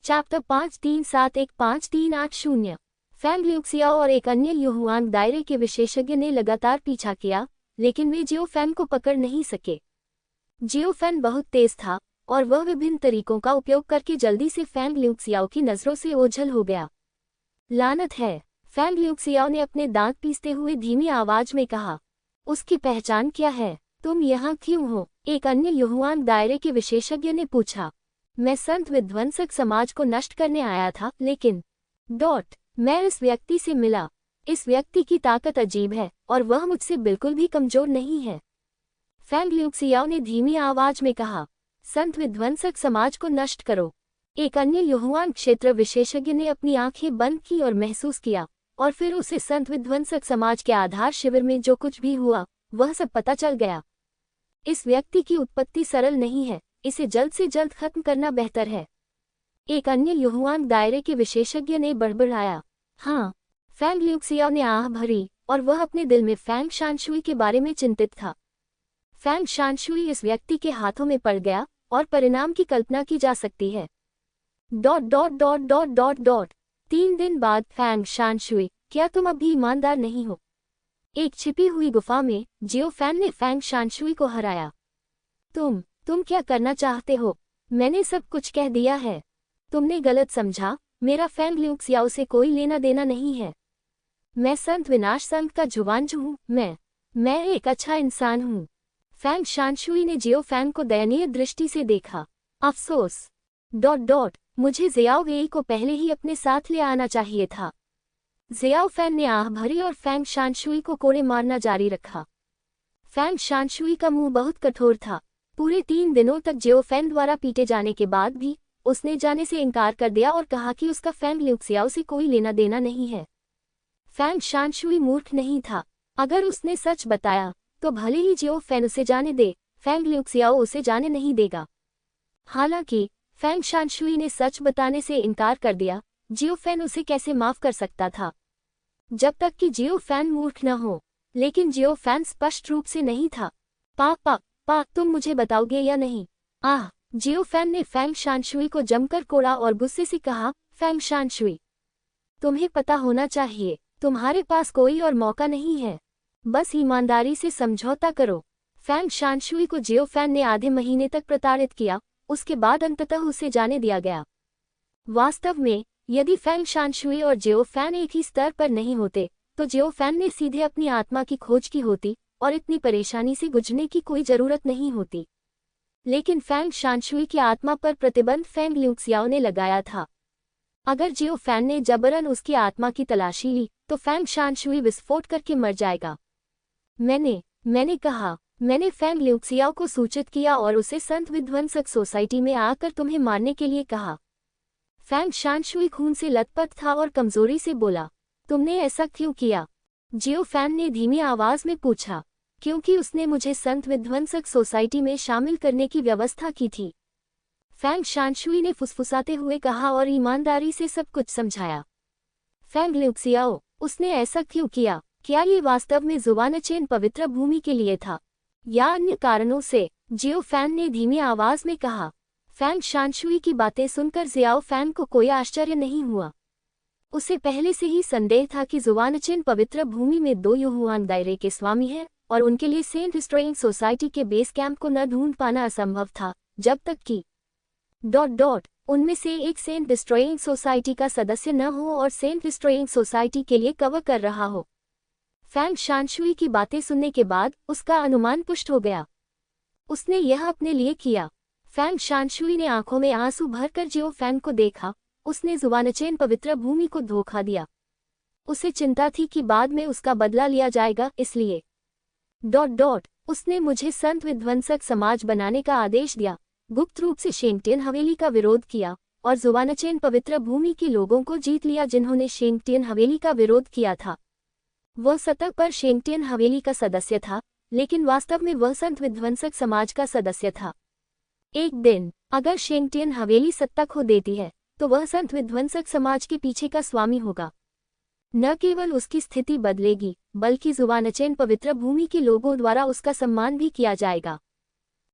Chapter 53715380। Fang ल्यूक्सियाओ और एक अन्य युहुआंग दायरे के विशेषज्ञ ने लगातार पीछा किया, लेकिन वे जियो फैन को पकड़ नहीं सके। जियो फैन बहुत तेज था और वह विभिन्न तरीकों का उपयोग करके जल्दी से फैंग ल्यूक्सियाओ की नजरों से ओझल हो गया। लानत है, फैंग ल्यूक्सियाओ ने अपने दांत पीसते हुए धीमी आवाज में कहा। उसकी पहचान क्या है? तुम यहाँ क्यों हो? एक अन्य युहुआंग दायरे के विशेषज्ञ ने पूछा। मैं संत विध्वंसक समाज को नष्ट करने आया था, लेकिन मैं इस व्यक्ति से मिला। इस व्यक्ति की ताकत अजीब है और वह मुझसे बिल्कुल भी कमजोर नहीं है। फैंग ल्यूक्सियाओ ने धीमी आवाज में कहा, संत विध्वंसक समाज को नष्ट करो। एक अन्य युहुआंग क्षेत्र विशेषज्ञ ने अपनी आंखें बंद की और महसूस किया, और फिर उसे संत विध्वंसक समाज के आधार शिविर में जो कुछ भी हुआ वह सब पता चल गया। इस व्यक्ति की उत्पत्ति सरल नहीं है, इसे जल्द से जल्द खत्म करना बेहतर है। एक अन्य युहुआंग दायरे के विशेषज्ञ ने बड़बड़ाया। हाँ, फैंग ल्यूक्सियाओ ने आह भरी और वह अपने दिल में फैंग शानशुई के बारे में चिंतित था। फैंग शानशुई इस व्यक्ति के हाथों में पड़ गया और परिणाम की कल्पना की जा सकती है। 3 दिन बाद फैंग शानशुई, क्या तुम अभी ईमानदार नहीं हो? एक छिपी हुई गुफा में जियो फैन ने फैंग शानशुई को हराया। तुम क्या करना चाहते हो? मैंने सब कुछ कह दिया है। तुमने गलत समझा, मेरा फैंग ल्यूक्सियाओ से कोई लेना देना नहीं है। मैं संत विनाश संघ का जुवांज हूँ। मैं एक अच्छा इंसान हूँ। फैंग शानशुई ने जियो फैन को दयनीय दृष्टि से देखा। अफसोस। मुझे जियाओ वेई को पहले ही अपने साथ ले आना चाहिए था। जियाओ फैन ने आह भरी और फैंग शानशुई को कोड़े मारना जारी रखा। फैंग शानशुई का मुंह बहुत कठोर था। पूरे 3 दिनों तक जियो फैन द्वारा पीटे जाने के बाद भी उसने जाने से इनकार कर दिया और कहा कि उसका फैंग ल्यूक्सियाओ से कोई लेना देना नहीं है। फैंग शानशुई मूर्ख नहीं था। अगर उसने सच बताया तो भले ही जियो फैन उसे जाने दे, फैंग ल्यूक्सियाओ उसे जाने नहीं देगा। हालांकि फैंग शानशुई ने सच बताने से इनकार कर दिया, जियो फैन उसे कैसे माफ कर सकता था? जब तक कि जियो फैन मूर्ख न हो। लेकिन जियो फैन स्पष्ट रूप से नहीं था। पापा, तुम मुझे बताओगे या नहीं? आह! जियो फैन ने फैंग शानशुई को जमकर कोड़ा और गुस्से से कहा, फैंग शानशुई, तुम्हें पता होना चाहिए, तुम्हारे पास कोई और मौका नहीं है। बस ईमानदारी से समझौता करो। फैंग शानशुई को जियो फैन ने आधे महीने तक प्रताड़ित किया, उसके बाद अंततः उसे जाने दिया गया। वास्तव में यदि फैंग शानशुई और जियो फैन एक ही स्तर पर नहीं होते तो जियो फैन ने सीधे अपनी आत्मा की खोज की होती और इतनी परेशानी से गुजरने की कोई जरूरत नहीं होती। लेकिन फैंग शानशुई की आत्मा पर प्रतिबंध फैंग ल्यूक्सियाओ ने लगाया था। अगर जियो फैन ने जबरन उसकी आत्मा की तलाशी ली तो फैंग शानशुई विस्फोट करके मर जाएगा। मैंने फैंग ल्यूक्सियाओ को सूचित किया और उसे संत विध्वंसक सोसाइटी में आकर तुम्हें मारने के लिए कहा। फैंग शानशुई खून से लथपथ था और कमजोरी से बोला, तुमने ऐसा क्यों किया? जियो फैन ने धीमी आवाज में पूछा। क्योंकि उसने मुझे संत विध्वंसक सोसाइटी में शामिल करने की व्यवस्था की थी। फैंग शानशुई ने फुसफुसाते हुए कहा और ईमानदारी से सब कुछ समझाया। फैंग ल्यूक्सियाओ, उसने ऐसा क्यों किया? क्या ये वास्तव में जुवानचेन पवित्र भूमि के लिए था या अन्य कारणों से? जियो फैन ने धीमी आवाज में कहा। फैंग शानशुई की बातें सुनकर जियाओ फैन को कोई आश्चर्य नहीं हुआ। उसे पहले से ही संदेह था कि जुवानचेन पवित्र भूमि में 2 युहुआंग दायरे के स्वामी हैं और उनके लिए सेंट डिस्ट्रॉइंग सोसाइटी के बेस कैंप को न ढूंढ पाना असंभव था, जब तक कि उनमें से एक सेंट डिस्ट्रॉइंग सोसाइटी का सदस्य न हो और सेंट डिस्ट्रॉइंग सोसाइटी के लिए कवर कर रहा हो। फैंग शानशुई की बातें सुनने के बाद उसका अनुमान पुष्ट हो गया। उसने यह अपने लिए किया। फैंग शानशुई ने आंखों में आंसू भरकर जियो फैन को देखा। उसने जुवानचेन पवित्र भूमि को धोखा दिया। उसे चिंता थी कि बाद में उसका बदला लिया जाएगा, इसलिए उसने मुझे संत विध्वंसक समाज बनाने का आदेश दिया, गुप्त रूप से शेंगटियन हवेली का विरोध किया और जुवानचेन पवित्र भूमि के लोगों को जीत लिया जिन्होंने शेंगटियन हवेली का विरोध किया था। वह सतह पर शेंगटियन हवेली का सदस्य था, लेकिन वास्तव में वह संत विध्वंसक समाज का सदस्य था। एक दिन अगर शेंगटियन हवेली सत्ता खो देती है तो वह संत विध्वंसक समाज के पीछे का स्वामी होगा। न केवल उसकी स्थिति बदलेगी बल्कि जुवानचेन पवित्र भूमि के लोगों द्वारा उसका सम्मान भी किया जाएगा।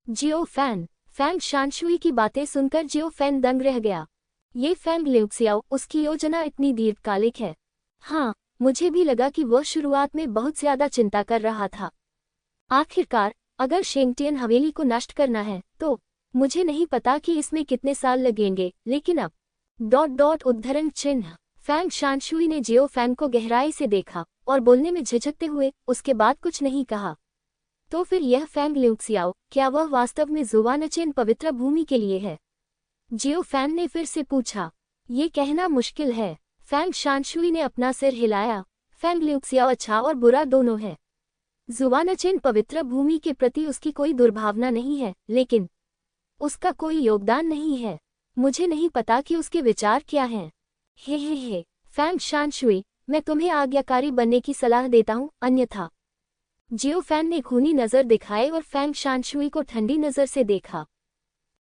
जियो फैन। फैंग शानशुई की बातें सुनकर जियो फैन दंग रह गया। ये फैंग ल्यूक्सियाओ, उसकी योजना इतनी दीर्घकालिक है। हाँ, मुझे भी लगा कि वह शुरुआत में बहुत ज्यादा चिंता कर रहा था। आखिरकार, अगर शेंगटियन हवेली को नष्ट करना है तो मुझे नहीं पता कि इसमें कितने साल लगेंगे, लेकिन अब उद्धरण चिन्ह। फैंग शानशुई ने जियो फैन को गहराई से देखा और बोलने में झिझकते हुए उसके बाद कुछ नहीं कहा। तो फिर यह फैंग ल्यूक्सियाओ, क्या वह वास्तव में जुवानचेन पवित्र भूमि के लिए है? जियो फैन ने फिर से पूछा। ये कहना मुश्किल है। फैंग शानशुई ने अपना सिर हिलाया। फैंग ल्यूक्सियाओ अच्छा और बुरा दोनों है। जुवानचेन पवित्र भूमि के प्रति उसकी कोई दुर्भावना नहीं है, लेकिन उसका कोई योगदान नहीं है। मुझे नहीं पता कि उसके विचार क्या हैं। हे, फैंग शानशुई, मैं तुम्हें आज्ञाकारी बनने की सलाह देता हूँ, अन्यथा। जियो फैन ने खूनी नजर दिखाए और फैंग शानशुई को ठंडी नजर से देखा।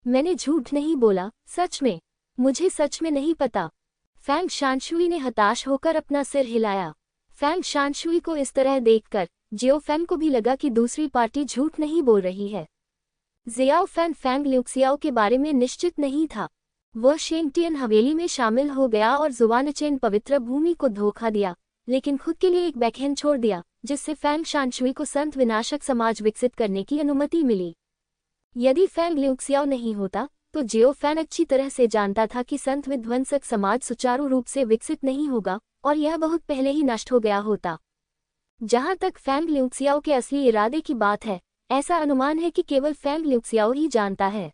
मैंने झूठ नहीं बोला, सच में। मुझे सच में नहीं पता। फैंग शानशुई ने हताश होकर अपना सिर हिलाया। फैंग शानशुई को इस तरह देखकर जियो फैन को भी लगा कि दूसरी पार्टी झूठ नहीं बोल रही है। जियाओ फैन फैंग ल्यूक्सियाओ के बारे में निश्चित नहीं था। वह शेंगटियन हवेली में शामिल हो गया और जुवानचेन पवित्र भूमि को धोखा दिया, लेकिन खुद के लिए एक बैकहैंड छोड़ दिया, जिससे फैंग शानशुई को संत विनाशक समाज विकसित करने की अनुमति मिली। यदि फैंग ल्यूक्सियाओ नहीं होता तो जियो फैन अच्छी तरह से जानता था कि संत विध्वंसक समाज सुचारू रूप से विकसित नहीं होगा और यह बहुत पहले ही नष्ट हो गया होता। जहां तक फैंग ल्यूक्सियाओ के असली इरादे की बात है, ऐसा अनुमान है कि केवल फैंग ल्यूक्सियाओ ही जानता है।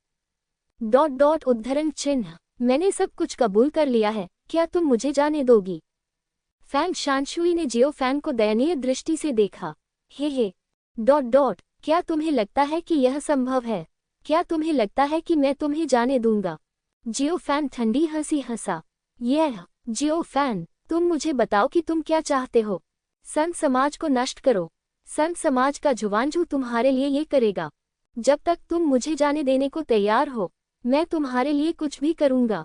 उद्धरण चिन्ह। मैंने सब कुछ कबूल कर लिया है, क्या तुम मुझे जाने दोगी? फैंग शानशुई ने जियो फैन को दयनीय दृष्टि से देखा। हे, क्या तुम्हें लगता है कि यह संभव है? क्या तुम्हें लगता है कि मैं तुम्हें जाने दूंगा? जियो फैन ठंडी हंसी हंसा। जियो फैन, तुम मुझे बताओ कि तुम क्या चाहते हो? संत समाज को नष्ट करो। संत समाज का जुवानजू तुम्हारे लिए ये करेगा। जब तक तुम मुझे जाने देने को तैयार हो, मैं तुम्हारे लिए कुछ भी करूंगा।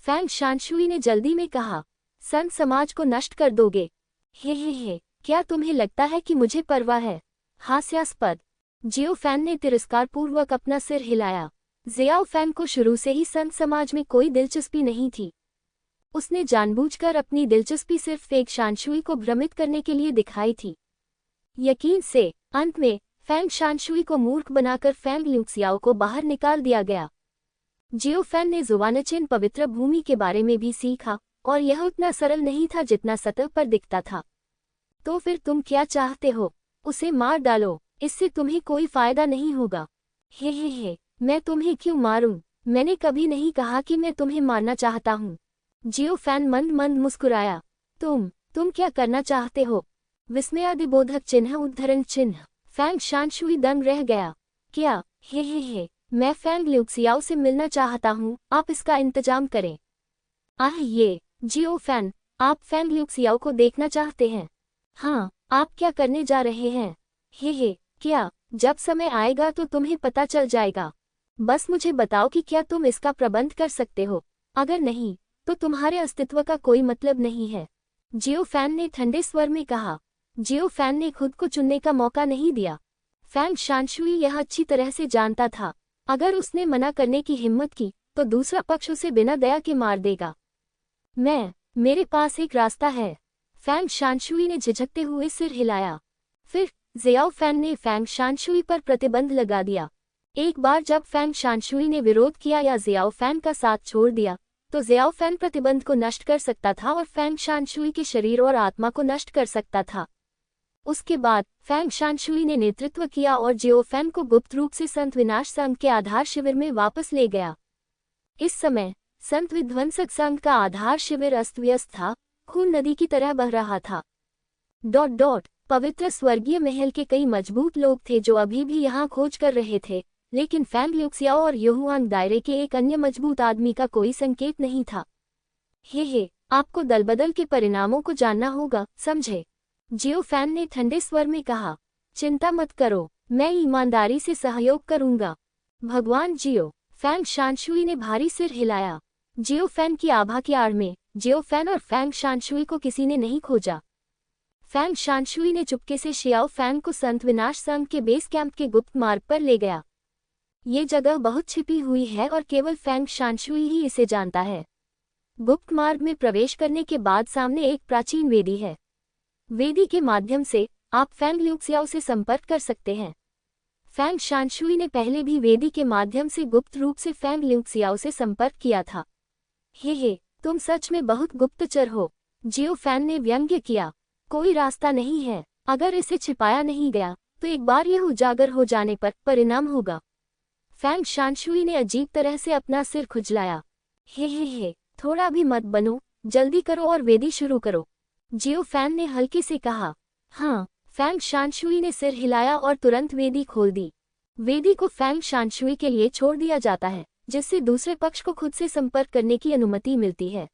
फैंग शानशुई ने जल्दी में कहा। संत समाज को नष्ट कर दोगे? हे, क्या तुम्हें लगता है कि मुझे परवाह है? हास्यास्पद। जियो फैन ने तिरस्कारपूर्वक अपना सिर हिलाया। जियाओ फैन को शुरू से ही संत समाज में कोई दिलचस्पी नहीं थी। उसने जानबूझकर अपनी दिलचस्पी सिर्फ फैंग शानशुई को भ्रमित करने के लिए दिखाई थी। यकीन से अंत में फैंग शानशुई को मूर्ख बनाकर फैंग ल्यूक्सियाओ को बाहर निकाल दिया गया। जियो फैन ने जुवानचेन पवित्र भूमि के बारे में भी सीखा और यह उतना सरल नहीं था जितना सतह पर दिखता था। तो फिर तुम क्या चाहते हो? उसे मार डालो, इससे तुम्हें कोई फायदा नहीं होगा। हे, मैं तुम्हें क्यों मारूं? मैंने कभी नहीं कहा कि मैं तुम्हें मारना चाहता हूं। जियो फैन मंद मंद मुस्कुराया। तुम क्या करना चाहते हो? विस्मयादिबोधक चिन्ह उद्धरण चिन्ह। फैंग शानशुई दंग रह गया। क्या? हे, मैं फैंग ल्यूक्सियाओ से मिलना चाहता हूँ, आप इसका इंतजाम करें। ये जियो फैन, आप फैंग ल्यूक्सियाओ को देखना चाहते हैं? हाँ, आप क्या करने जा रहे हैं? हे, क्या? जब समय आएगा तो तुम्हें पता चल जाएगा। बस मुझे बताओ कि क्या तुम इसका प्रबंध कर सकते हो? अगर नहीं, तो तुम्हारे अस्तित्व का कोई मतलब नहीं है। जियो फैन ने ठंडे स्वर में कहा। जियो फैन ने खुद को चुनने का मौका नहीं दिया। फैंग शानशुई यह अच्छी तरह से जानता था, अगर उसने मना करने की हिम्मत की तो दूसरा पक्ष उसे बिना दया के मार देगा। मेरे पास एक रास्ता है। फैंग शानशुई ने झिझकते हुए सिर हिलाया। फिर जियाओ फैन ने फैंग शानशुई पर प्रतिबंध लगा दिया। एक बार जब फैंग शानशुई ने विरोध किया या जियाओ फैन का साथ छोड़ दिया, तो जियाओ फैन प्रतिबंध को नष्ट कर सकता था और फैंग शानशुई के शरीर और आत्मा को नष्ट कर सकता था। उसके बाद फैंग शानशुई ने नेतृत्व किया और जियो फैन को गुप्त रूप से संत विनाश संघ के आधार शिविर में वापस ले गया। इस समय संत विध्वंसक संघ का आधार शिविर अस्त व्यस्त था, खून नदी की तरह बह रहा था। पवित्र स्वर्गीय महल के कई मजबूत लोग थे जो अभी भी यहाँ खोज कर रहे थे, लेकिन फैंग ल्यूक्सियाओ और युहुआंग दायरे के एक अन्य मजबूत आदमी का कोई संकेत नहीं था। हे, आपको दलबदल के परिणामों को जानना होगा, समझे? जियो फैन ने ठंडे स्वर में कहा। चिंता मत करो, मैं ईमानदारी से सहयोग करूंगा। भगवान जियो। फैंग शानशुई ने भारी सिर हिलाया। जियो फैन की आभा की आड़ में जियो फैन और फैंग शानशुई को किसी ने नहीं खोजा। फैंग शानशुई ने चुपके से शियाओ फैंग को संत विनाश संघ के बेस कैंप के गुप्त मार्ग पर ले गया। ये जगह बहुत छिपी हुई है और केवल फैंग शानशुई ही इसे जानता है। गुप्त मार्ग में प्रवेश करने के बाद सामने एक प्राचीन वेदी है। वेदी के माध्यम से आप फैंग ल्यूक्सियाओ से संपर्क कर सकते हैं। फैंग शानशुई ने पहले भी वेदी के माध्यम से गुप्त रूप से फैंग ल्यूक्सियाओ से संपर्क किया था। हे, तुम सच में बहुत गुप्तचर हो, जियो फैन ने व्यंग्य किया। कोई रास्ता नहीं है, अगर इसे छिपाया नहीं गया तो एक बार यह उजागर हो जाने पर परिणाम होगा। फैंग शानशुई ने अजीब तरह से अपना सिर खुजलाया। हे, थोड़ा भी मत बनो, जल्दी करो और वेदी शुरू करो, जियो फैन ने हल्के से कहा। हाँ, फैंग शानशुई ने सिर हिलाया और तुरंत वेदी खोल दी। वेदी को फैंग शानशुई के लिए छोड़ दिया जाता है, जिससे दूसरे पक्ष को खुद से संपर्क करने की अनुमति मिलती है।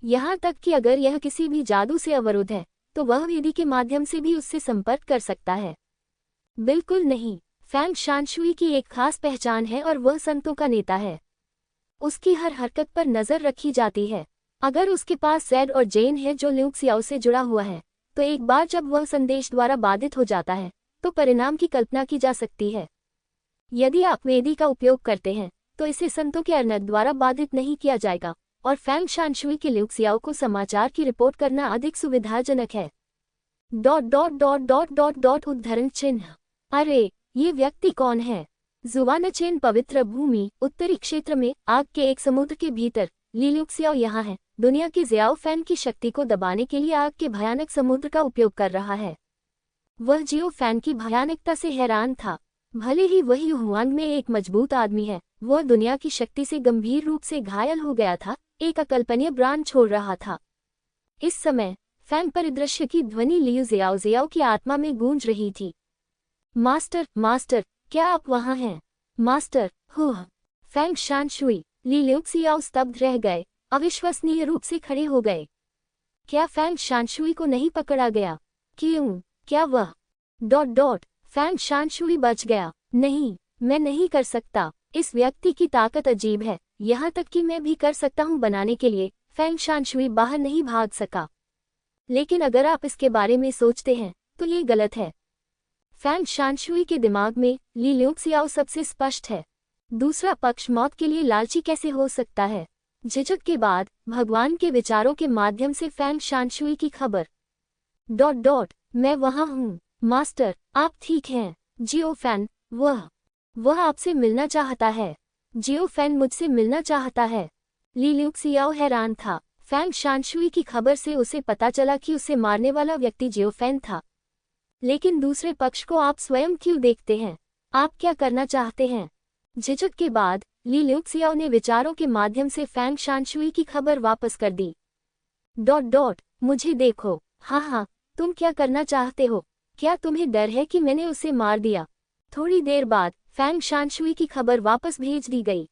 यहाँ तक कि अगर यह किसी भी जादू से अवरुद्ध है तो वह वेदी के माध्यम से भी उससे संपर्क कर सकता है। बिल्कुल नहीं, फैंग शानशुई की एक खास पहचान है और वह संतों का नेता है। उसकी हर हरकत पर नजर रखी जाती है। अगर उसके पास जैड और जेन है जो ल्यूक्सियाओ से जुड़ा हुआ है, तो एक बार जब वह संदेश द्वारा बाधित हो जाता है तो परिणाम की कल्पना की जा सकती है। यदि आप वेदी का उपयोग करते हैं तो इसे संतों के अर्नब द्वारा बाधित नहीं किया जाएगा और फैंग शानशुई के ल्यूक्सियाओ को समाचार की रिपोर्ट करना अधिक सुविधाजनक है। ... उद्धरण चिन्ह। अरे, ये व्यक्ति कौन है? जुवानचेन पवित्र भूमि, उत्तरी क्षेत्र में आग के एक समुद्र के भीतर ली ल्यूक्सियाओ यहाँ है। दुनिया की जियाओ फैन की शक्ति को दबाने के लिए आग के भयानक समुद्र का उपयोग कर रहा है। वह जियो फैन की भयानकता से हैरान था। भले ही वह युहुआंग में एक मजबूत आदमी है, वह दुनिया की शक्ति से गंभीर रूप से घायल हो गया था, एक अकल्पनीय ब्रांड छोड़ रहा था। इस समय फैंग परिदृश्य की ध्वनि लियू जियाओ की आत्मा में गूंज रही थी। मास्टर, क्या आप वहाँ हैं? मास्टर, हुआ। फैंग शानशुई, ली ल्यूक्सियाओ स्तब्ध रह गए, अविश्वसनीय रूप से खड़े हो गए। क्या फैंग शानशुई को नहीं पकड़ा गया? क्यों? क्या वह... फैंग शानशुई बच गया। नहीं, मैं नहीं कर सकता। इस व्यक्ति की ताकत अजीब है, यहाँ तक कि मैं भी कर सकता हूँ बनाने के लिए। फैंग शानशुई बाहर नहीं भाग सका। लेकिन अगर आप इसके बारे में सोचते हैं तो ये गलत है। फैंग शानशुई के दिमाग में ली ल्यूक्सियाओ सबसे स्पष्ट है। दूसरा पक्ष मौत के लिए लालची कैसे हो सकता है? झिझक के बाद भगवान के विचारों के माध्यम से फैंग शानशुई की खबर... मैं वहाँ हूँ। मास्टर, आप ठीक हैं? जियो फैन, वह आपसे मिलना चाहता है। जियो फैन मुझसे मिलना चाहता है। ली ल्यूक्सियाओ हैरान था। फैंग शानशुई की खबर से उसे पता चला कि उसे मारने वाला व्यक्ति जियो फैन था। लेकिन दूसरे पक्ष को आप स्वयं क्यों देखते हैं? आप क्या करना चाहते हैं? झिझक के बाद ली ल्यूक्सियाओ ने विचारों के माध्यम से फैंग शानशुई की खबर वापस कर दी। मुझे देखो। हाँ, तुम क्या करना चाहते हो? क्या तुम्हें डर है कि मैंने उसे मार दिया? थोड़ी देर बाद फैंग शानशुई की खबर वापस भेज दी गई।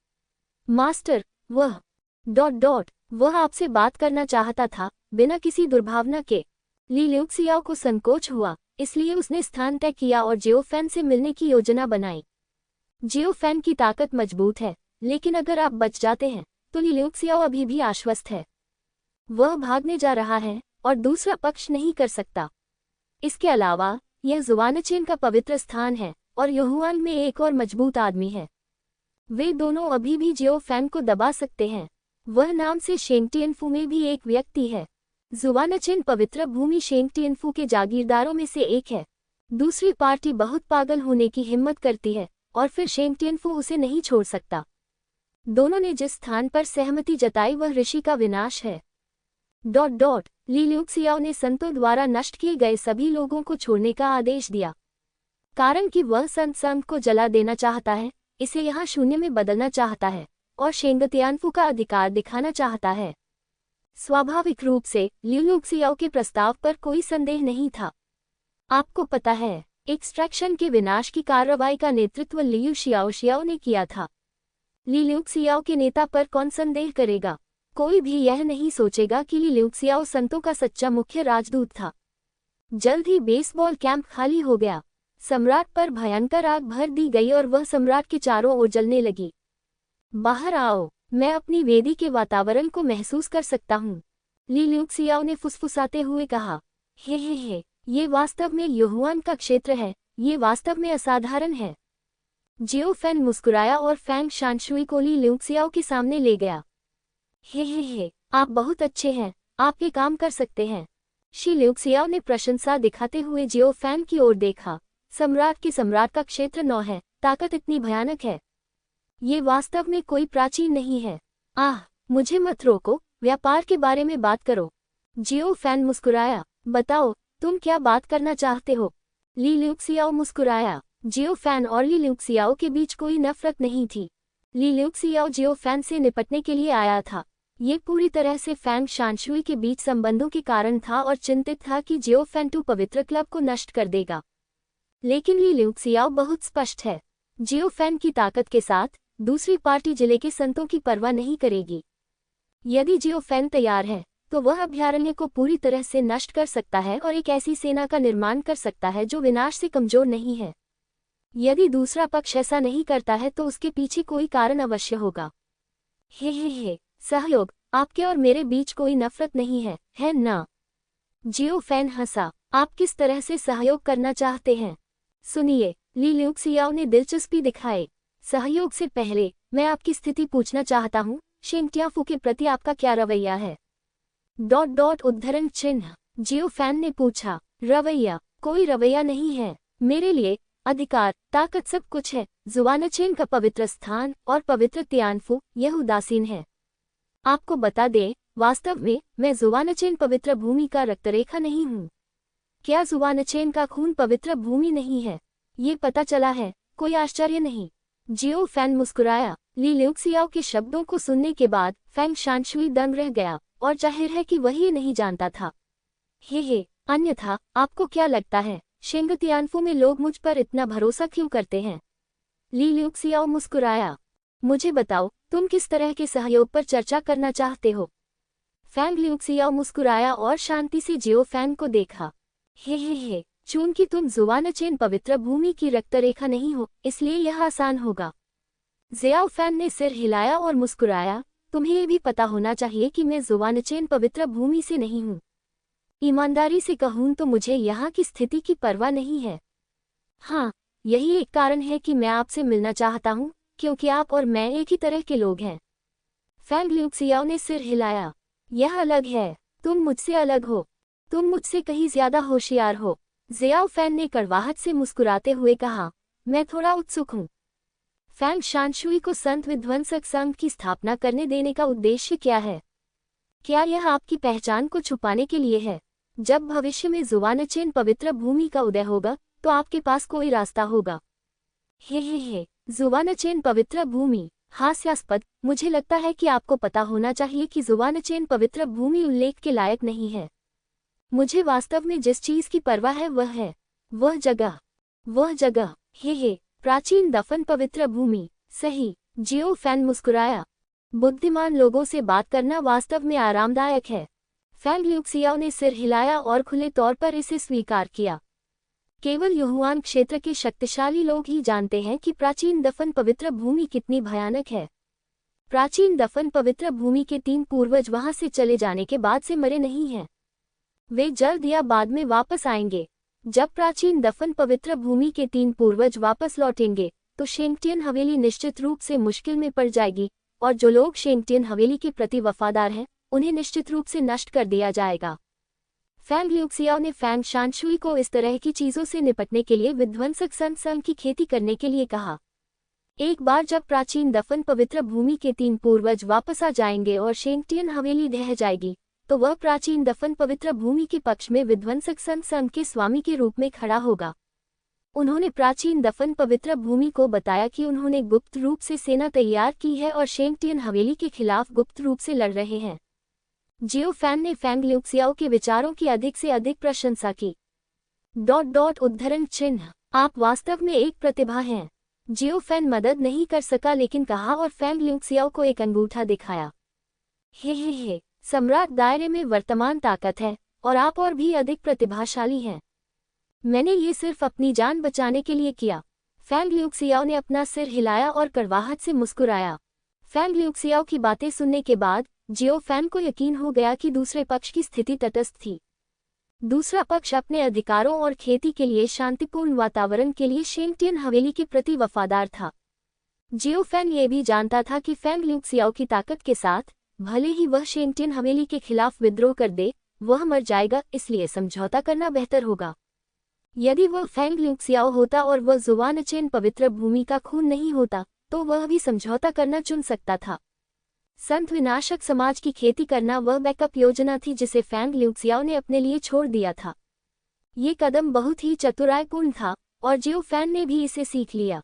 मास्टर, वह आपसे बात करना चाहता था, बिना किसी दुर्भावना के। ली ल्यूक्सियाओ को संकोच हुआ, इसलिए उसने स्थान तय किया और जियो फैन से मिलने की योजना बनाई। जियो फैन की ताकत मजबूत है, लेकिन अगर आप बच जाते हैं तो ली ल्यूक्सियाओ अभी भी आश्वस्त है। वह भागने जा रहा है और दूसरा पक्ष नहीं कर सकता। इसके अलावा यह जुवानचेन का पवित्र स्थान है और युहुआंग में एक और मजबूत आदमी है। वे दोनों अभी भी जियो फैन को दबा सकते हैं। वह नाम से शेंगटियनफू में भी एक व्यक्ति है। जुवानचेन पवित्र भूमि शेंगटियनफू के जागीरदारों में से एक है। दूसरी पार्टी बहुत पागल होने की हिम्मत करती है और फिर शेंगटियनफू उसे नहीं छोड़ सकता। दोनों ने जिस स्थान पर सहमति जताई वह ऋषि का विनाश है। ली ल्यूक्सियाओ ने संतों द्वारा नष्ट किए गए सभी लोगों को छोड़ने का आदेश दिया, कारण कि वह संत को जला देना चाहता है, इसे यहाँ शून्य में बदलना चाहता है और शेंगटियनफू का अधिकार दिखाना चाहता है। स्वाभाविक रूप से ली ल्यूक्सियाओ के प्रस्ताव पर कोई संदेह नहीं था। आपको पता है, एक्सट्रैक्शन के विनाश की कार्रवाई का नेतृत्व लियू शियाओ ने किया था। ली ल्यूक्सियाओ के नेता पर कौन संदेह करेगा? कोई भी यह नहीं सोचेगा कि ली ल्यूक्सियाओ संतों का सच्चा मुख्य राजदूत था। जल्द ही बेसबॉल कैंप खाली हो गया। सम्राट पर भयंकर आग भर दी गई और वह सम्राट के चारों ओर जलने लगी। बाहर आओ, मैं अपनी वेदी के वातावरण को महसूस कर सकता हूँ, ली ल्यूक्सियाओ ने फुसफुसाते हुए कहा। हे, ये वास्तव में युहुआंग का क्षेत्र है, ये वास्तव में असाधारण है। जियो फैन मुस्कुराया और फैंग शानशुई को ली ल्यूक्सियाओ के सामने ले गया। हे, आप बहुत अच्छे हैं, आप ये काम कर सकते हैं। शी ल्यूक्सियाओ ने प्रशंसा दिखाते हुए जियो फैन की ओर देखा। सम्राट का क्षेत्र 9 है, ताकत इतनी भयानक है। ये वास्तव में कोई प्राचीन नहीं है। आह, मुझे मत रोको, व्यापार के बारे में बात करो। जियो फैन मुस्कुराया। बताओ, तुम क्या बात करना चाहते हो? ली ल्यूक्सियाओ मुस्कुराया। जियो फैन और ली ल्यूक्सियाओ के बीच कोई नफरत नहीं थी। ली ल्यूक्सियाओ जियो फैन से निपटने के लिए आया था। ये पूरी तरह से फैंग शानशुई के बीच संबंधों के कारण था और चिंतित था कि जियो फैन 2 पवित्र क्लब को नष्ट कर देगा। लेकिन ली ल्यूक्सियाओ बहुत स्पष्ट है। जियो फैन की ताकत के साथ दूसरी पार्टी जिले के संतों की परवाह नहीं करेगी। यदि जियो फैन तैयार है तो वह अभयारण्य को पूरी तरह से नष्ट कर सकता है और एक ऐसी सेना का निर्माण कर सकता है जो विनाश से कमजोर नहीं है। यदि दूसरा पक्ष ऐसा नहीं करता है तो उसके पीछे कोई कारण अवश्य होगा। हे, सहयोग, आपके और मेरे बीच कोई नफरत नहीं है ना? जियो फैन हंसा। आप किस तरह से सहयोग करना चाहते हैं? सुनिए, ली ल्यूक्सियाओ ने दिलचस्पी दिखाई। सहयोग से पहले मैं आपकी स्थिति पूछना चाहता हूँ, शेंग टियाफू के प्रति आपका क्या रवैया है? उद्धरण चिन्ह। जियो फैन ने पूछा। रवैया? कोई रवैया नहीं है। मेरे लिए अधिकार, ताकत सब कुछ है। जुआनचेन का पवित्र स्थान और पवित्र तियानफू, यह उदासीन है। आपको बता दें, वास्तव में मैं जुआनचेन पवित्र भूमि का रक्तरेखा नहीं हूँ। क्या जुआनचेन का खून पवित्र भूमि नहीं है? ये पता चला है, कोई आश्चर्य नहीं। जियो फैन मुस्कुराया। ली ल्यूक्सियाओ के शब्दों को सुनने के बाद फैंग शानशुई दंग रह गया और जाहिर है कि वह ये नहीं जानता था। हे, अन्यथा आपको क्या लगता है, शेंग तियानफू में लोग मुझ पर इतना भरोसा क्यों करते हैं? ली ल्यूक्सियाओ मुस्कुराया। मुझे बताओ, तुम किस तरह के सहयोग पर चर्चा करना चाहते हो? फैंग ल्यूक्सियाओ मुस्कुराया और शांति से जियो फैन को देखा। हे, चूंकि तुम जुआनचेन पवित्र भूमि की रक्तरेखा नहीं हो, इसलिए यह आसान होगा। जियाओ फैन ने सिर हिलाया और मुस्कुराया। तुम्हें ये भी पता होना चाहिए कि मैं जुआनचेन पवित्र भूमि से नहीं हूँ। ईमानदारी से कहूँ तो मुझे यहाँ की स्थिति की परवाह नहीं है। हाँ, यही एक कारण है कि मैं आपसे मिलना चाहता हूँ, क्योंकि आप और मैं एक ही तरह के लोग हैं। फैंग ल्यूक्सियाओ ने सिर हिलाया। यह अलग है। तुम मुझसे अलग हो। तुम मुझसे कहीं ज्यादा होशियार हो। जियाओ फैन ने कड़वाहट से मुस्कुराते हुए कहा। मैं थोड़ा उत्सुक हूँ। फैंग शानशुई को संत विध्वंसक संघ की स्थापना करने देने का उद्देश्य क्या है? क्या यह आपकी पहचान को छुपाने के लिए है? जब भविष्य में जुआनचेन पवित्र भूमि का उदय होगा तो आपके पास कोई रास्ता होगा। हे, जुआनचेन पवित्र भूमि? हास्यास्पद। मुझे लगता है कि आपको पता होना चाहिए कि जुआनचेन पवित्र भूमि उल्लेख के लायक नहीं है। मुझे वास्तव में जिस चीज की परवाह है वह है वह जगह। हे, प्राचीन दफन पवित्र भूमि। सही। जियो फैन मुस्कुराया। बुद्धिमान लोगों से बात करना वास्तव में आरामदायक है। फैंग ल्यूक्सियाओ ने सिर हिलाया और खुले तौर पर इसे स्वीकार किया। केवल युहुआन क्षेत्र के शक्तिशाली लोग ही जानते हैं कि प्राचीन दफन पवित्र भूमि कितनी भयानक है। प्राचीन दफन पवित्र भूमि के 3 पूर्वज वहां से चले जाने के बाद से मरे नहीं हैं। वे जल्द या बाद में वापस आएंगे। जब प्राचीन दफन पवित्र भूमि के 3 पूर्वज वापस लौटेंगे तो शेंगटियन हवेली निश्चित रूप से मुश्किल में पड़ जाएगी, और जो लोग शेंगटियन हवेली के प्रति वफादार हैं उन्हें निश्चित रूप से नष्ट कर दिया जाएगा। फैंग ल्यूक्सियाओ ने फैंग शानशुई को इस तरह की चीजों से निपटने के लिए विध्वंसक संघ की खेती करने के लिए कहा। एक बार जब प्राचीन दफन पवित्र भूमि के 3 पूर्वज वापस आ जाएंगे और शेंगटियन हवेली ढह जाएगी तो वह प्राचीन दफन पवित्र भूमि के पक्ष में विध्वंसक संघ के स्वामी के रूप में खड़ा होगा। उन्होंने प्राचीन दफन पवित्र भूमि को बताया कि उन्होंने गुप्त रूप से सेना तैयार की है और शेंगटियन हवेली के खिलाफ गुप्त रूप से लड़ रहे हैं। जियो फैन ने फैंग ल्यूक्सियाओ के विचारों की अधिक से अधिक प्रशंसा की। उद्धरण चिन्ह। आप वास्तव में एक प्रतिभा हैं। जियो फैन मदद नहीं कर सका लेकिन कहा और फैंग ल्यूक्सियाओ को एक अंगूठा दिखाया। हे, सम्राट दायरे में वर्तमान ताकत है और आप और भी अधिक प्रतिभाशाली हैं। मैंने ये सिर्फ अपनी जान बचाने के लिए किया। फैंग ल्यूक्सियाओ ने अपना सिर हिलाया और कड़वाहट से मुस्कुराया। फैंग ल्यूक्सियाओ की बातें सुनने के बाद जियो फैन को यकीन हो गया कि दूसरे पक्ष की स्थिति तटस्थ थी। दूसरा पक्ष अपने अधिकारों और खेती के लिए शांतिपूर्ण वातावरण के लिए शेंगटियन हवेली के प्रति वफादार था। जियो फैन ये भी जानता था कि फैंग ल्यूक्सियाओ की ताकत के साथ भले ही वह शेंगटियन हवेली के खिलाफ विद्रोह कर दे, वह मर जाएगा, इसलिए समझौता करना बेहतर होगा। यदि वह फेंग ल्यूक्सियाओ होता और वह जुआनचेन पवित्र भूमि का खून नहीं होता, तो वह भी समझौता करना चुन सकता था। संत विनाशक समाज की खेती करना वह बैकअप योजना थी जिसे फेंग ल्यूक्सियाओ ने अपने लिए छोड़ दिया था। ये कदम बहुत ही चतुराईपूर्ण था और जियो फैन ने भी इसे सीख लिया।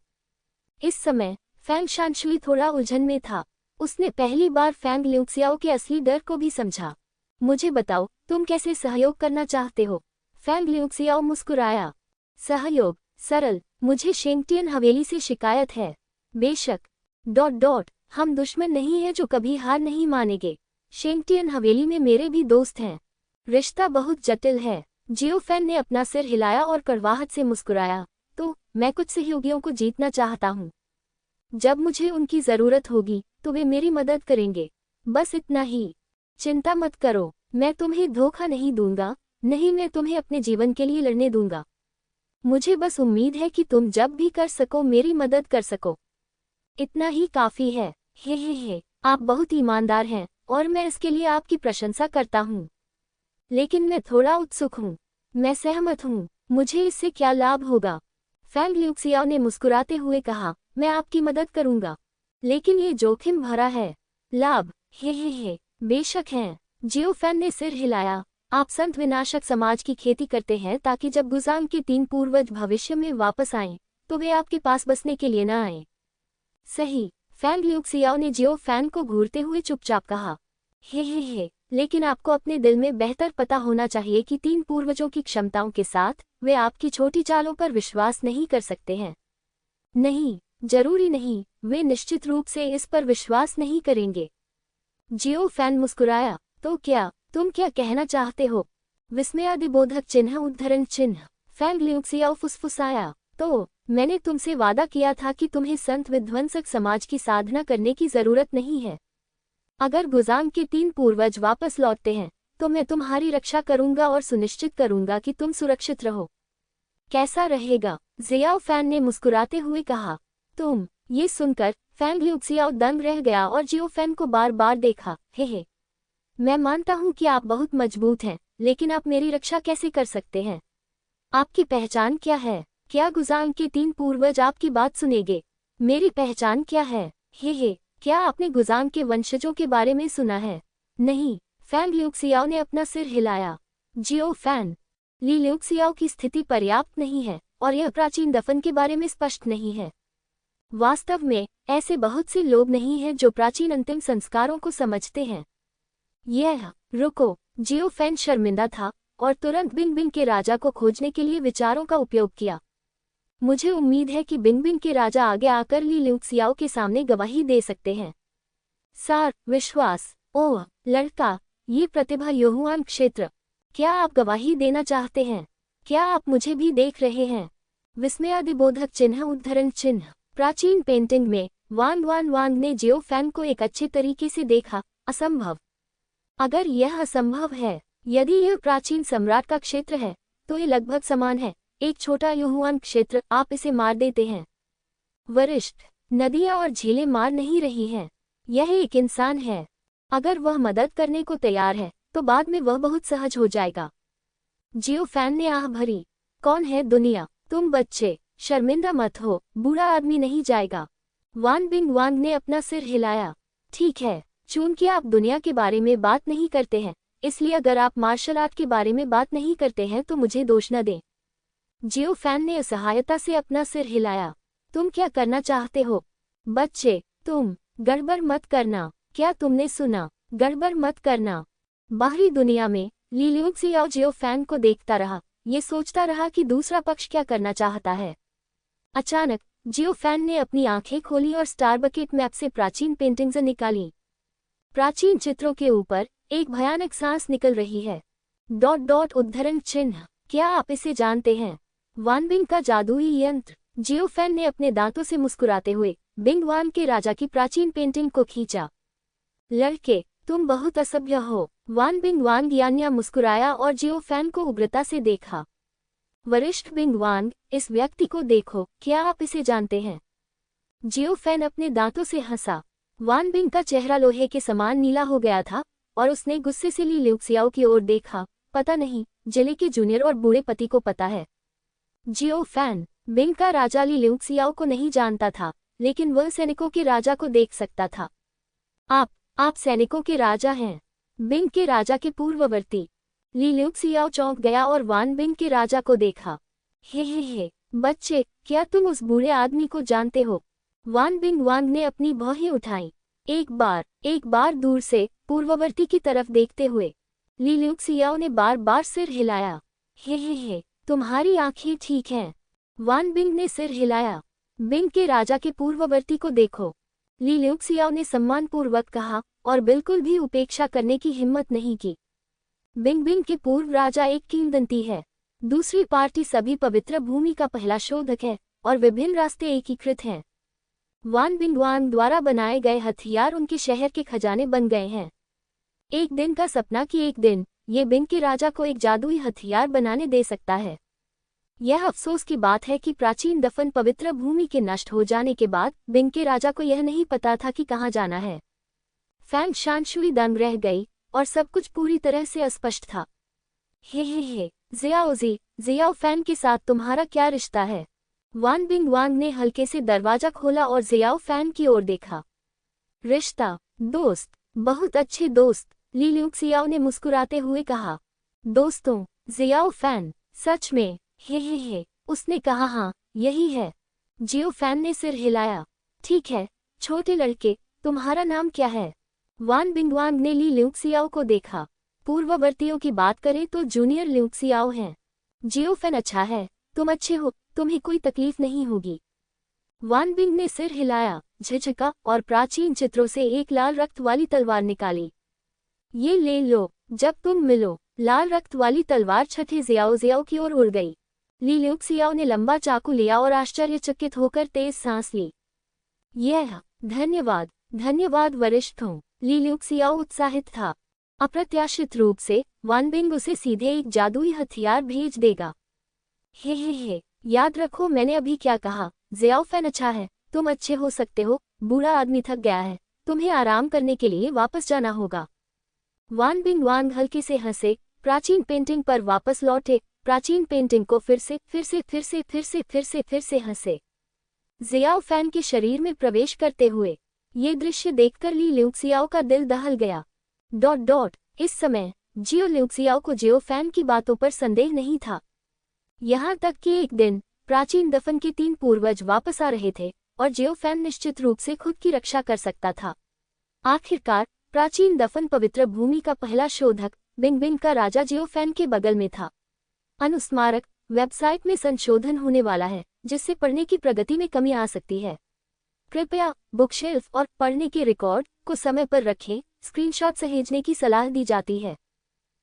इस समय फेंग शानशुई थोड़ा उलझन में था। उसने पहली बार फेंग ल्यूक्सियाओ के असली डर को भी समझा। मुझे बताओ, तुम कैसे सहयोग करना चाहते हो? फेंग ल्यूक्सियाओ मुस्कुराया। सहयोग? सरल, मुझे शेंगटियन हवेली से शिकायत है। बेशक... हम दुश्मन नहीं हैं जो कभी हार नहीं मानेंगे। शेंगटियन हवेली में मेरे भी दोस्त हैं। रिश्ता बहुत जटिल है। जियो फैन ने अपना सिर हिलाया और कड़वाहट से मुस्कुराया। तो मैं कुछ सहयोगियों को जीतना चाहता हूँ। जब मुझे उनकी जरूरत होगी तो वे मेरी मदद करेंगे, बस इतना ही। चिंता मत करो, मैं तुम्हें धोखा नहीं दूंगा। नहीं, मैं तुम्हें अपने जीवन के लिए लड़ने दूंगा। मुझे बस उम्मीद है कि तुम जब भी कर सको मेरी मदद कर सको। इतना ही काफी है। हे, आप बहुत ईमानदार हैं और मैं इसके लिए आपकी प्रशंसा करता हूँ। लेकिन मैं थोड़ा उत्सुक हूँ। मैं सहमत हूँ। मुझे इससे क्या लाभ होगा? फेंग ल्यूक्सियाओ ने मुस्कुराते हुए कहा, मैं आपकी मदद करूंगा, लेकिन ये जोखिम भरा है। लाभ? हे, बेशक हैं। जियो फैन ने सिर हिलाया। आप संत विनाशक समाज की खेती करते हैं ताकि जब गुजांग के 3 पूर्वज भविष्य में वापस आएं, तो वे आपके पास बसने के लिए न आएं। सही। फेंग ल्यूक्सियाओ ने जियो फैन को घूरते हुए चुपचाप कहा। हे, लेकिन आपको अपने दिल में बेहतर पता होना चाहिए कि 3 पूर्वजों की क्षमताओं के साथ वे आपकी छोटी चालों पर विश्वास नहीं कर सकते हैं। नहीं, जरूरी नहीं, वे निश्चित रूप से इस पर विश्वास नहीं करेंगे। जियो फैन मुस्कुराया। तो क्या तुम क्या कहना चाहते हो? विस्मयादिबोधक चिन्ह उद्धरण चिन्ह। फेंग ल्यूक्सियाओ फुसफुसाया। तो मैंने तुमसे वादा किया था कि तुम्हें संत विध्वंसक समाज की साधना करने की जरूरत नहीं है। अगर गुजांग के 3 पूर्वज वापस लौटते हैं तो मैं तुम्हारी रक्षा करूंगा और सुनिश्चित करूंगा कि तुम सुरक्षित रहो। कैसा रहेगा? जियाओ फैन ने मुस्कुराते हुए कहा। तुम? ये सुनकर फेंग ल्यूक्सियाओ दंग रह गया और जियो फैन को बार बार देखा। हे, मैं मानता हूं कि आप बहुत मजबूत हैं, लेकिन आप मेरी रक्षा कैसे कर सकते हैं? आपकी पहचान क्या है? क्या गुजांग के 3 पूर्वज आपकी बात सुनेंगे? मेरी पहचान क्या है? हे, क्या आपने गुजांग के वंशजों के बारे में सुना है? नहीं। फेंग ल्यूक्सियाओ ने अपना सिर हिलाया। जियो फैन, ली ल्यूक्सियाओ की स्थिति पर्याप्त नहीं है और यह प्राचीन दफन के बारे में स्पष्ट नहीं है। वास्तव में ऐसे बहुत से लोग नहीं हैं जो प्राचीन अंतिम संस्कारों को समझते हैं। रुको। जियो फैन शर्मिंदा था और तुरंत बिंग के राजा को खोजने के लिए विचारों का उपयोग किया। मुझे उम्मीद है कि बिंग के राजा आगे आकर ली ल्यूक्सियाओ के सामने गवाही दे सकते हैं। सार, विश्वास। ओह लड़का, ये प्रतिभा युहुआन क्षेत्र। क्या आप गवाही देना चाहते हैं? क्या आप मुझे भी देख रहे हैं? विस्मयादिबोधक चिन्ह उद्धरण चिन्ह। प्राचीन पेंटिंग में वांग ने जियो फैन को एक अच्छे तरीके से देखा। असंभव। अगर यह असंभव है, यदि यह प्राचीन सम्राट का क्षेत्र है, तो ये लगभग समान है। एक छोटा युहुआन क्षेत्र, आप इसे मार देते हैं। वरिष्ठ, नदियां और झीलें मार नहीं रही हैं। यह एक इंसान है। अगर वह मदद करने को तैयार है तो बाद में वह बहुत सहज हो जाएगा। जियो फैन ने आह भरी। कौन है दुनिया? तुम बच्चे, शर्मिंदा मत हो, बूढ़ा आदमी नहीं जाएगा। वांग ने अपना सिर हिलाया। ठीक है, चूंकि आप दुनिया के बारे में बात नहीं करते हैं, इसलिए अगर आप मार्शल आर्ट के बारे में बात नहीं करते हैं तो मुझे दोष न दें। जियो फैन ने असहायता से अपना सिर हिलाया। तुम क्या करना चाहते हो? बच्चे, तुम गड़बड़ मत करना। क्या तुमने सुना? गड़बड़ मत करना। बाहरी दुनिया में ली ल्यूक्सियाओ जियो फैन को देखता रहा। ये सोचता रहा कि दूसरा पक्ष क्या करना चाहता है। अचानक जियो फैन ने अपनी आंखें खोली और स्टारबकेट मैप से प्राचीन पेंटिंग्स निकाली। प्राचीन चित्रों के ऊपर एक भयानक सांस निकल रही है। उद्धरण चिन्ह। क्या आप इसे जानते हैं? वानबिंग का जादुई यंत्र। जियो फैन ने अपने दांतों से मुस्कुराते हुए बिंग वान के राजा की प्राचीन पेंटिंग को खींचा। लड़के, तुम बहुत असभ्य हो। वान यान्या मुस्कुराया और जियो फैन को उग्रता से देखा। वरिष्ठ बिंग वान, इस व्यक्ति को देखो, क्या आप इसे जानते हैं? जियो फैन अपने दांतों से हंसा। वान बिंग का चेहरा लोहे के समान नीला हो गया था और उसने गुस्से से ली ल्यूक्सियाओ की ओर देखा। पता नहीं जिले के जूनियर और बूढ़े पति को पता है। जियो फैन, बिंग का राजा ली ल्यूक्सियाओ को नहीं जानता था, लेकिन वह सैनिकों के राजा को देख सकता था। आप सैनिकों के राजा हैं, बिंग के राजा के पूर्ववर्ती। ली ल्यूक्सियाओ चौंक गया और वान बिंग के राजा को देखा। हे बच्चे, क्या तुम उस बूढ़े आदमी को जानते हो? वान बिंग वांग ने अपनी भौहें उठाई, एक बार दूर से पूर्ववर्ती की तरफ देखते हुए। ली ल्यूक्सियाओ ने बार बार सिर हिलाया। हे तुम्हारी आंखें ठीक हैं। वान बिंग ने सिर हिलाया। बिंग के राजा के पूर्ववर्ती को देखो, ली ल्यूक्सियाओ ने सम्मानपूर्वक कहा और बिल्कुल भी उपेक्षा करने की हिम्मत नहीं की। बिंग के पूर्व राजा एक किंवदंती है। दूसरी पार्टी सभी पवित्र भूमि का पहला शोधक है और विभिन्न रास्ते एकीकृत हैं। वान बिंग वांग द्वारा बनाए गए हथियार उनके शहर के खजाने बन गए हैं। एक दिन का सपना कि एक दिन ये बिंग के राजा को एक जादुई हथियार बनाने दे सकता है। यह अफसोस की बात है कि प्राचीन दफन पवित्र भूमि के नष्ट हो जाने के बाद बिंग के राजा को यह नहीं पता था कि कहाँ जाना है। फैंग शानशुई दंग रह गई और सब कुछ पूरी तरह से अस्पष्ट था। हे जियाओ फैन के साथ तुम्हारा क्या रिश्ता है? वान बिंग वांग ने हल्के से दरवाजा खोला और जियाओ फैन की ओर देखा। रिश्ता, दोस्त, बहुत अच्छे दोस्त, ली ल्यूक्सियाओ ने मुस्कुराते हुए कहा। दोस्तों, जियाओ फैन, सच में? हे उसने कहा। हाँ, यही है। जियो फैन ने सिर हिलाया। ठीक है, छोटे लड़के, तुम्हारा नाम क्या है? वान बिंग वांग ने ली ल्यूक्सियाओ को देखा। पूर्ववर्तियों की बात करें तो जूनियर ल्यूक्सियाओ हैं। जियो फैन अच्छा है, तुम अच्छे हो, तुम्हें कोई तकलीफ नहीं होगी। वान बिंग ने सिर हिलाया, झिझका और प्राचीन चित्रों से एक लाल रक्त वाली तलवार निकाली। ये ले लो, जब तुम मिलो। लाल रक्त वाली तलवार छठे जियाओ की ओर उड़ गई। ली ल्यूक्सियाओ ने लंबा चाकू लिया और आश्चर्यचकित होकर तेज सांस ली। धन्यवाद वरिष्ठों, ली ल्यूक्सियाओ उत्साहित था। अप्रत्याशित रूप से वान बिंग उसे सीधे एक जादुई हथियार भेज देगा। हे याद रखो मैंने अभी क्या कहा। जियाओ फैन अच्छा है, तुम अच्छे हो सकते हो। बूढ़ा आदमी थक गया है, तुम्हें आराम करने के लिए वापस जाना होगा। वान बिंग वांग हल्के से हंसे, प्राचीन पेंटिंग पर वापस लौटे, प्राचीन पेंटिंग को फिर से हंसे। जियाओ फैन के शरीर में प्रवेश करते हुए ये दृश्य देखकर ली ल्यूक्सियाओ का दिल दहल गया। इस समय जियो ल्यूक्सियाओ को जियो फैन की बातों पर संदेह नहीं था। यहाँ तक कि एक दिन प्राचीन दफन के 3 पूर्वज वापस आ रहे थे और जियो फैन निश्चित रूप से खुद की रक्षा कर सकता था। आखिरकार प्राचीन दफन पवित्र भूमि का पहला शोधक बिंग का राजा जियो फैन के बगल में था। अनुस्मारक वेबसाइट में संशोधन होने वाला है, जिससे पढ़ने की प्रगति में कमी आ सकती है। कृपया बुकशेल्फ और पढ़ने के रिकॉर्ड को समय पर रखें। स्क्रीनशॉट सहेजने की सलाह दी जाती है।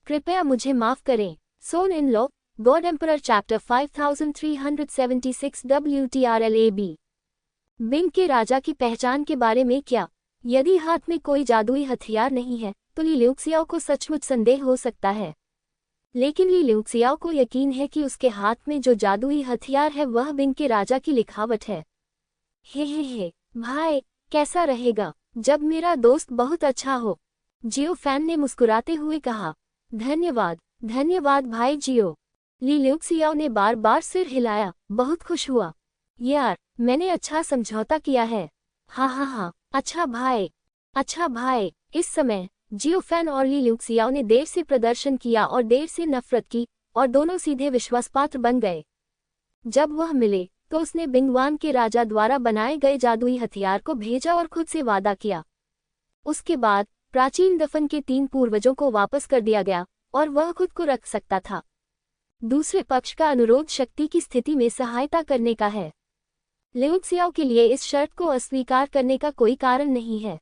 कृपया मुझे माफ करें। Son in law god emperor chapter 5376 WTRLAB। Bing के राजा की पहचान के बारे में क्या? यदि हाथ में कोई जादुई हथियार नहीं है तो ली ल्यूक्सियाओ को सचमुच संदेह हो सकता है, लेकिन ली ल्यूक्सियाओ को यकीन है कि उसके हाथ में जो जादुई हथियार है वह बिंग के राजा की लिखावट है। हे भाई, कैसा रहेगा जब मेरा दोस्त बहुत अच्छा हो? जियो फैन ने मुस्कुराते हुए कहा। धन्यवाद भाई जियो। ली ल्यूक्सियाओ ने बार बार सिर हिलाया। बहुत खुश हुआ यार, मैंने अच्छा समझौता किया है। हाँ, अच्छा भाई। इस समय जियो फैन और ली ल्यूक्सियाओ ने देर से प्रदर्शन किया और देर से नफरत की, और दोनों सीधे विश्वासपात्र बन गए। जब वह मिले तो उसने बिंगवान के राजा द्वारा बनाए गए जादुई हथियार को भेजा और खुद से वादा किया। उसके बाद प्राचीन दफन के 3 पूर्वजों को वापस कर दिया गया और वह खुद को रख सकता था। दूसरे पक्ष का अनुरोध शक्ति की स्थिति में सहायता करने का है। ल्यूक्सियाओ के लिए इस शर्त को अस्वीकार करने का कोई कारण नहीं है।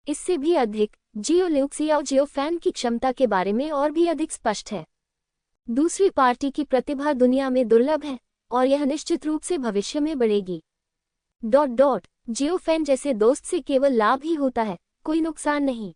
इससे भी अधिक, जियो ल्यूक्सियाओ जियो फैन की क्षमता के बारे में और भी अधिक स्पष्ट है। दूसरी पार्टी की प्रतिभा दुनिया में दुर्लभ है और यह निश्चित रूप से भविष्य में बढ़ेगी। जियो फैन जैसे दोस्त से केवल लाभ ही होता है, कोई नुकसान नहीं।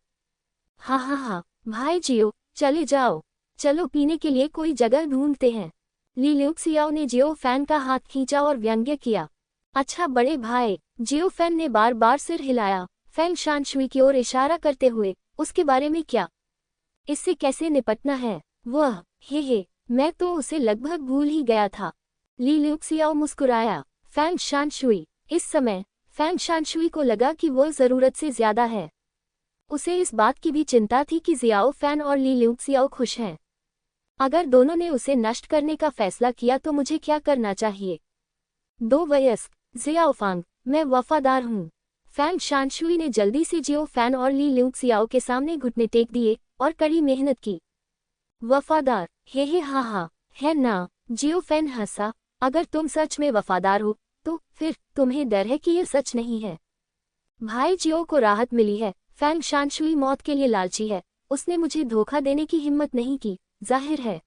हाँ, भाई जियो, चले जाओ, चलो पीने के लिए कोई जगह ढूंढते हैं। ली ल्यूक्सियाओ ने जियो फैन का हाथ खींचा और व्यंग्य किया। अच्छा बड़े भाई, जियो फैन ने बार बार सिर हिलाया। फैंग शानशुई की ओर इशारा करते हुए, उसके बारे में क्या? इससे कैसे निपटना है? वह, हे, मैं तो उसे लगभग भूल ही गया था। ली ल्यूक्सियाओ मुस्कुराया। फैंग शानशुई। इस समय फैंग शानशुई को लगा कि वह जरूरत से ज्यादा है। उसे इस बात की भी चिंता थी कि जियाओ फैन और ली ल्यूक्सियाओ खुश हैं। अगर दोनों ने उसे नष्ट करने का फैसला किया तो मुझे क्या करना चाहिए? दो वयस्क, जियाओ फांग, मैं वफादार हूँ। फैंग शानशुई ने जल्दी से जियो फैन और ली ल्यूक्सियाओ के सामने घुटने टेक दिए और कड़ी मेहनत की। वफादार, हे हाँ, है ना? जियो फैन हंसा। अगर तुम सच में वफादार हो तो फिर तुम्हें डर है कि यह सच नहीं है? भाई जियो को राहत मिली है। फैंग शानशुई मौत के लिए लालची है। उसने मुझे धोखा देने की हिम्मत नहीं की, जाहिर है।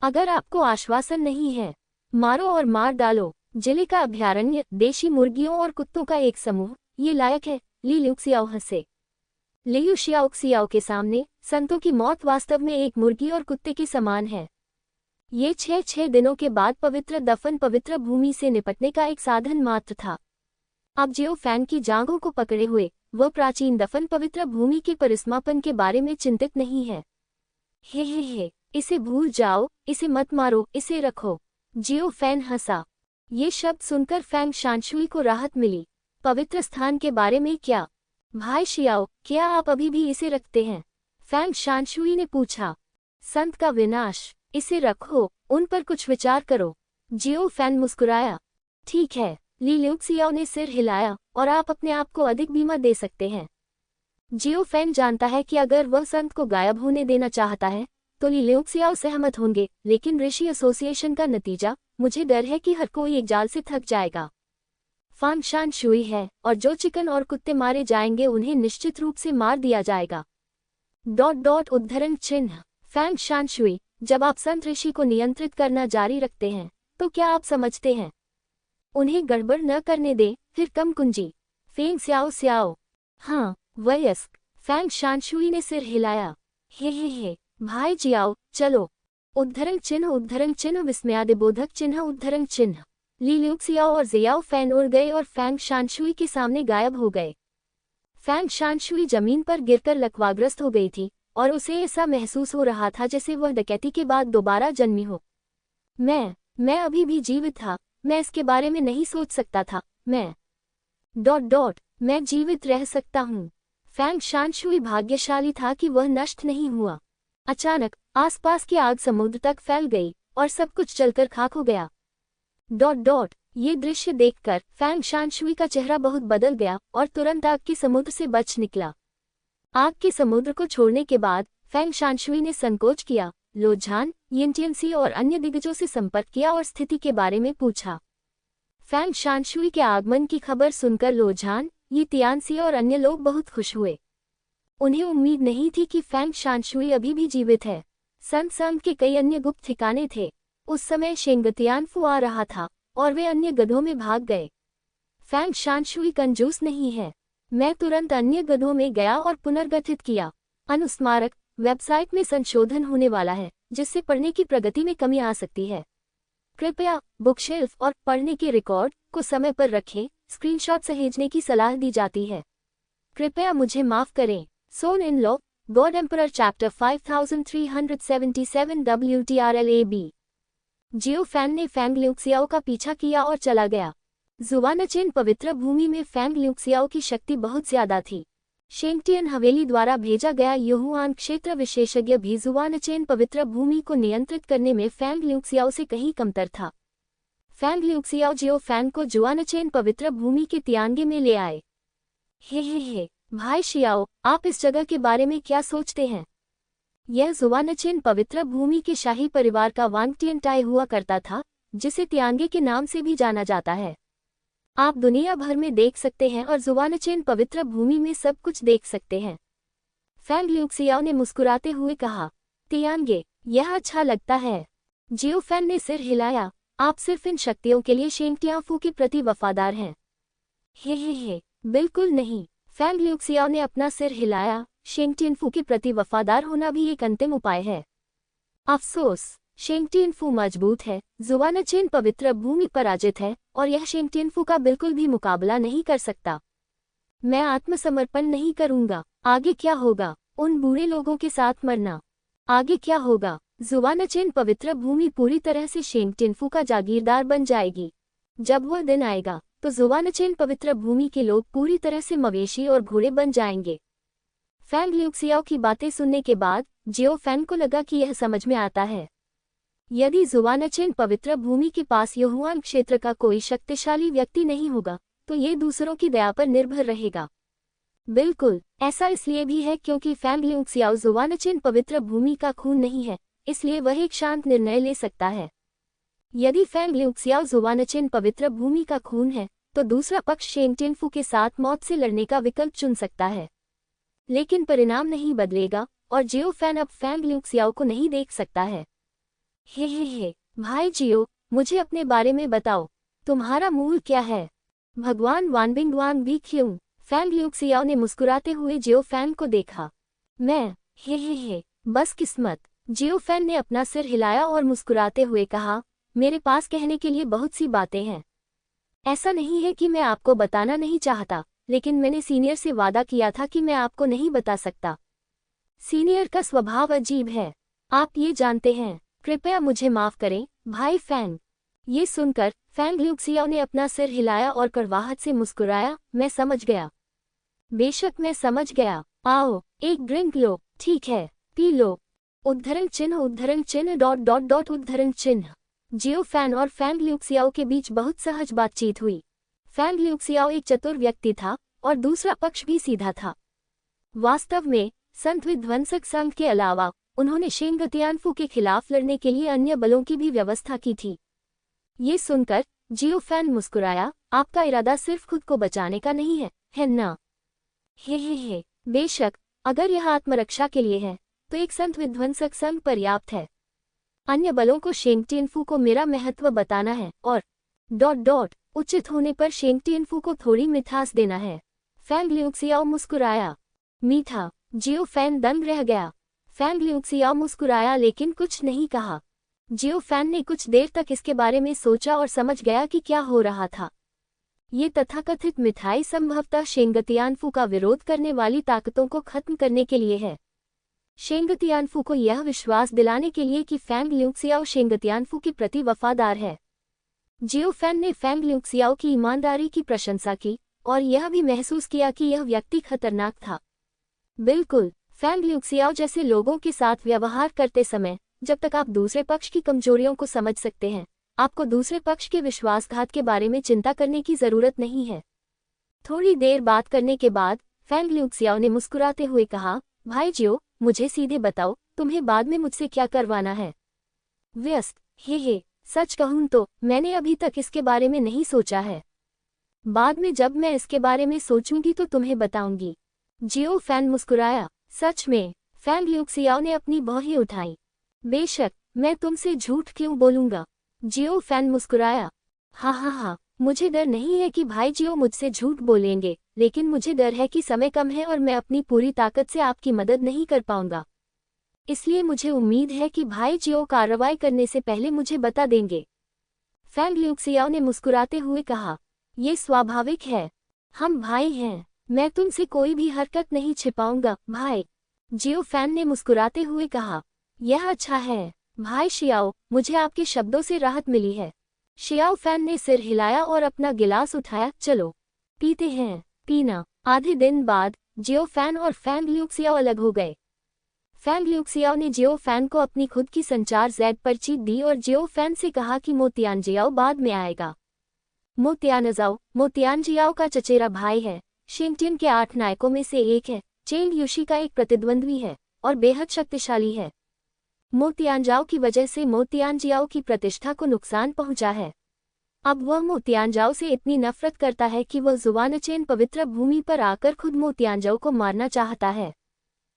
अगर आपको आश्वासन नहीं है, मारो और मार डालो। जिले का अभयारण्य, देशी मुर्गियों और कुत्तों का एक समूह, ये लायक है। ली ल्यूक्सियाओ हंसे। लियू शियाओक्सियाओ के सामने संतों की मौत वास्तव में एक मुर्गी और कुत्ते के समान है। ये 6 दिनों के बाद पवित्र दफन पवित्र भूमि से निपटने का एक साधन मात्र था। अब जियो फैन की जांघों को पकड़े हुए वह प्राचीन दफन पवित्र भूमि के परिसमापन के बारे में चिंतित नहीं है। हे, इसे भूल जाओ, इसे मत मारो, इसे रखो। जियो फैन हंसा। ये शब्द सुनकर फैंग शानशुई को राहत मिली। पवित्र स्थान के बारे में क्या? भाई शियाओ, क्या आप अभी भी इसे रखते हैं? फैंग शानशुई ने पूछा। संत का विनाश, इसे रखो, उन पर कुछ विचार करो। जियो फैन मुस्कुराया। ठीक है। ली ल्यूक्सियाओ ने सिर हिलाया, और आप अपने आप को अधिक बीमा दे सकते हैं। जियो फैन जानता है कि अगर वह संत को गायब होने देना चाहता है तो ली ल्यूक्सियाओ सहमत होंगे, लेकिन ऋषि एसोसिएशन का नतीजा, मुझे डर है कि हर कोई एक जाल से थक जाएगा। फैंग शानशुई है, और जो चिकन और कुत्ते मारे जाएंगे उन्हें निश्चित रूप से मार दिया जाएगा। उद्धरण चिन्ह। फैंग शानशुई, जब आप संत ऋषि को नियंत्रित करना जारी रखते हैं तो क्या आप समझते हैं उन्हें गड़बड़ न करने दें? फिर कम कुंजी। फेंग स्याओ। हाँ, वयस्क। फैंग शानशुई ने सिर हिलाया। हे, भाई जियाओ, चलो। उद्धरण चिन्ह विस्मयादिबोधक चिन्ह उद्धरण चिन्ह। ली ल्यूक्सियाओ और जियाओ फैन उड़ गए और फैंग शानशुई के सामने गायब हो गए। फैंग शानशुई जमीन पर गिरकर लकवाग्रस्त हो गई थी और उसे ऐसा महसूस हो रहा था जैसे वह डकैती के बाद दोबारा जन्मी हो। मैं अभी भी जीवित था। मैं इसके बारे में नहीं सोच सकता था। मैं जीवित रह सकता हूँ। फैंग शानशुई भाग्यशाली था कि वह नष्ट नहीं हुआ। अचानक आसपास की आग समुद्र तक फैल गई और सब कुछ जलकर खाक हो गया। ये दृश्य देखकर फैंग शानशुई का चेहरा बहुत बदल गया और तुरंत आग के समुद्र से बच निकला। आग के समुद्र को छोड़ने के बाद फैंग शानशुई ने संकोच किया, लोझान, यिनटियनसी और अन्य दिग्गजों से संपर्क किया और स्थिति के बारे में पूछा। फैंग शानशुई के आगमन की खबर सुनकर लोझान, यिनटियनसी और अन्य लोग बहुत खुश हुए। उन्हें उम्मीद नहीं थी कि फैंग शानशुई अभी भी जीवित है। संत संघ के कई अन्य गुप्त ठिकाने थे। उस समय शेंगतियानफू आ रहा था और वे अन्य गधों में भाग गए। फैंग शानशुई कंजूस नहीं है। मैं तुरंत अन्य गधों में गया और पुनर्गठित किया। अनुस्मारक वेबसाइट में संशोधन होने वाला है जिससे पढ़ने की प्रगति में कमी आ सकती है। कृपया बुकशेल्फ और पढ़ने के रिकॉर्ड को समय पर रखें। स्क्रीनशॉट सहेजने की सलाह दी जाती है। कृपया मुझे माफ करें। Son in law god emperor chapter 5377 WTRLAB। जियो फैन ने फैंग ल्यूक्सियाओ का पीछा किया और चला गया। जुवानचेन पवित्र भूमि में फैंग ल्यूक्सियाओ की शक्ति बहुत ज्यादा थी। शेंगटियन हवेली द्वारा भेजा गया युहुआन क्षेत्र विशेषज्ञ भी जुवानचेन पवित्र भूमि को नियंत्रित करने में फैंग ल्यूक्सियाओ से कहीं कमतर था। फैंग ल्यूक्सियाओ जियो फैंग को जुवानचेन पवित्र भूमि के तियांगे में ले आए। हे, भाई शियाओ, आप इस जगह के बारे में क्या सोचते हैं? यह जुवानचेन पवित्र भूमि के शाही परिवार का वांगटियन टाई हुआ करता था, जिसे तियांगे के नाम से भी जाना जाता है। आप दुनिया भर में देख सकते हैं और जुवानचेन पवित्र भूमि में सब कुछ देख सकते हैं। फैंग ल्यूक्सियाओ ने मुस्कुराते हुए कहा, तियांगे, यह अच्छा लगता है। जियो फैन ने सिर हिलाया। आप सिर्फ इन शक्तियों के लिए शेंगटियानफू के प्रति वफादार हैं। हे, बिल्कुल नहीं। फैंग ल्यूक्सियाओ ने अपना सिर हिलाया। शेंगटियानफू के प्रति वफादार होना भी एक अंतिम उपाय है। अफसोस, शेंगटियानफू मजबूत है, जुवानचेन पवित्र भूमि पराजित है और यह शेंगटियानफू का बिल्कुल भी मुकाबला नहीं कर सकता। मैं आत्मसमर्पण नहीं करूंगा। आगे क्या होगा? उन बुरे लोगों के साथ मरना। आगे क्या होगा? जुवानचेन पवित्र भूमि पूरी तरह से शेंग टिन्फू का जागीरदार बन जाएगी। जब वह दिन आएगा तो जुवानचेन पवित्र भूमि के लोग पूरी तरह से मवेशी और घोड़े बन जाएंगे। फैंग ल्यूक्सियाओ की बातें सुनने के बाद जियो फैन को लगा कि यह समझ में आता है। यदि जुवानचेन पवित्र भूमि के पास युहुआन क्षेत्र का कोई शक्तिशाली व्यक्ति नहीं होगा तो ये दूसरों की दया पर निर्भर रहेगा। बिल्कुल, ऐसा इसलिए भी है क्योंकि फैंग ल्यूक्सियाओ जुवानचेन पवित्र भूमि का खून नहीं है, इसलिए वह एक शांत निर्णय ले सकता है। यदि फैंग ल्यूक्सियाओ जुवानचेन पवित्र भूमि का खून है तो दूसरा पक्ष शेंग टिन्फू के साथ मौत से लड़ने का विकल्प चुन सकता है। लेकिन परिणाम नहीं बदलेगा और जियो फैन अब फैंग ल्यूक्सियाओ को नहीं देख सकता है। हे, भाई जियो, मुझे अपने बारे में बताओ, तुम्हारा मूल क्या है? भगवान वानबिंग वांग भी क्यों? फैंग ल्यूक्सियाओ ने मुस्कुराते हुए जियो फैन को देखा। मैं, हे, बस किस्मत। जियो फैन ने अपना सिर हिलाया और मुस्कुराते हुए कहा, मेरे पास कहने के लिए बहुत सी बातें हैं। ऐसा नहीं है कि मैं आपको बताना नहीं चाहता, लेकिन मैंने सीनियर से वादा किया था कि मैं आपको नहीं बता सकता। सीनियर का स्वभाव अजीब है, आप ये जानते हैं। कृपया मुझे माफ करें, भाई फैंग। ये सुनकर फैंग ल्यूक्सियाओ ने अपना सिर हिलाया और कड़वाहट से मुस्कुराया, मैं समझ गया। बेशक मैं समझ गया। आओ, एक ड्रिंक लो। ठीक है, पी लो। उद्धरण चिन्ह उद्धरण चिन्ह डॉट डॉट डॉट उद्धरण चिन्ह। जियो फैन और फैंग ल्यूक्सियाओ के बीच बहुत सहज बातचीत हुई। फैंग ल्यूक्सियाओ एक चतुर व्यक्ति था और दूसरा पक्ष भी सीधा था। वास्तव में संत विध्वंसक संघ के अलावा उन्होंने शेंग टियानफू के खिलाफ लड़ने के लिए अन्य बलों की भी व्यवस्था की थी। ये सुनकर जियो फैन मुस्कुराया, आपका इरादा सिर्फ खुद को बचाने का नहीं है ना? हे, बेशक, अगर यह आत्मरक्षा के लिए है तो एक संत विध्वंसक संघ पर्याप्त है। अन्य बलों को शेंग टियानफू को मेरा महत्व बताना है और डॉट डॉट उचित होने पर शेंग टियानफू को थोड़ी मिठास देना है। फैंग ल्यूक्सियाओ मुस्कुराया। मीठा? जियो फैन दंग रह गया। फैंग ल्यूक्सियाओ मुस्कुराया लेकिन कुछ नहीं कहा। जियो फैन ने कुछ देर तक इसके बारे में सोचा और समझ गया कि क्या हो रहा था। ये तथाकथित मिठाई संभवतः शेंग टियानफू का विरोध करने वाली ताकतों को खत्म करने के लिए है। शेंग टियानफू को यह विश्वास दिलाने के लिए कि फैंग ल्यूक्सियाओ शेंग टियानफू के प्रति वफादार है। जियो फैन ने फैंग ल्यूक्सियाओ की ईमानदारी की प्रशंसा की और यह भी महसूस किया कि यह व्यक्ति खतरनाक था। बिल्कुल, फैंग ल्यूक्सियाओ जैसे लोगों के साथ व्यवहार करते समय जब तक आप दूसरे पक्ष की कमजोरियों को समझ सकते हैं, आपको दूसरे पक्ष के विश्वासघात के बारे में चिंता करने की जरूरत नहीं है। थोड़ी देर बात करने के बाद फैंग ल्यूक्सियाओ ने मुस्कुराते हुए कहा, भाई जियो, मुझे सीधे बताओ, तुम्हें बाद में मुझसे क्या करवाना है? व्यस्त? हे, सच कहूं तो मैंने अभी तक इसके बारे में नहीं सोचा है। बाद में जब मैं इसके बारे में सोचूंगी तो तुम्हें बताऊंगी। जियो फैन मुस्कुराया। सच में? फैंग ल्यूक्सियाओ ने अपनी भौहें उठाई। बेशक, मैं तुमसे झूठ क्यों बोलूंगा? जियो फैन मुस्कुराया। हाँ, मुझे डर नहीं है कि भाई जियो मुझसे झूठ बोलेंगे, लेकिन मुझे डर है कि समय कम है और मैं अपनी पूरी ताकत से आपकी मदद नहीं कर पाऊंगा। इसलिए मुझे उम्मीद है कि भाई जियो कार्रवाई करने से पहले मुझे बता देंगे। फैंग ल्यूक्सियाओ ने मुस्कुराते हुए कहा, ये स्वाभाविक है, हम भाई हैं, मैं तुमसे कोई भी हरकत नहीं छिपाऊंगा, भाई। जियो फैन ने मुस्कुराते हुए कहा, यह अच्छा है, भाई शियाओ, मुझे आपके शब्दों से राहत मिली है। शियाओ फैन ने सिर हिलाया और अपना गिलास उठाया, चलो पीते हैं। पीना। आधे दिन बाद जियो फैन और फैंग ल्यूक्सियाओ अलग हो गए। फैंग ल्यूक्सियाओ ने जियो फैन को अपनी खुद की संचार जेड पर्ची दी और जियो फैन से कहा कि मोतियानजियाओ बाद में आएगा। मोतियानजियाओ का चचेरा भाई है, शिंगटियन के 8 नायकों में से एक है, चेंग यूशी का एक प्रतिद्वंद्वी है और बेहद शक्तिशाली है। मोतियानजाओ की वजह से मोतियानजियाओ की प्रतिष्ठा को नुकसान पहुंचा है। अब वह मोतियानजाओ से इतनी नफरत करता है कि वह जुवानचेन पवित्र भूमि पर आकर खुद मोतियानजाओ को मारना चाहता है।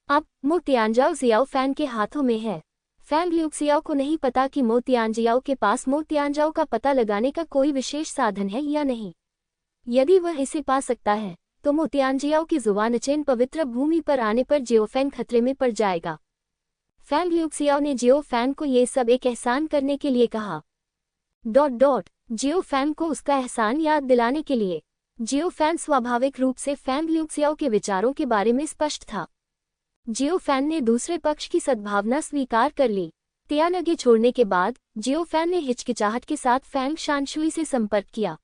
अब मोतियानजाओ जियाओ फैन के हाथों में है। फैंग ल्यूक्सियाओ को नहीं पता कि मोतियानजियाओ के पास मोतियानजाओ का पता लगाने का कोई विशेष साधन है या नहीं। यदि वह इसे पा सकता है तो मोतियानजियाओ की जुवानचेन पवित्र भूमि पर आने पर जियो फैन खतरे में पड़ जाएगा। फैंग ल्यूक्सियाओ ने जियो फैन को ये सब एक एहसान करने के लिए कहा। जियो फैन को उसका एहसान याद दिलाने के लिए जियो फैन स्वाभाविक रूप से फैंग ल्यूक्सियाओ के विचारों के बारे में स्पष्ट था। जियो फैन ने दूसरे पक्ष की सद्भावना स्वीकार कर ली। तियानगे छोड़ने के बाद जियो फैन ने हिचकिचाहट के साथ फैंग शानशुई से संपर्क किया।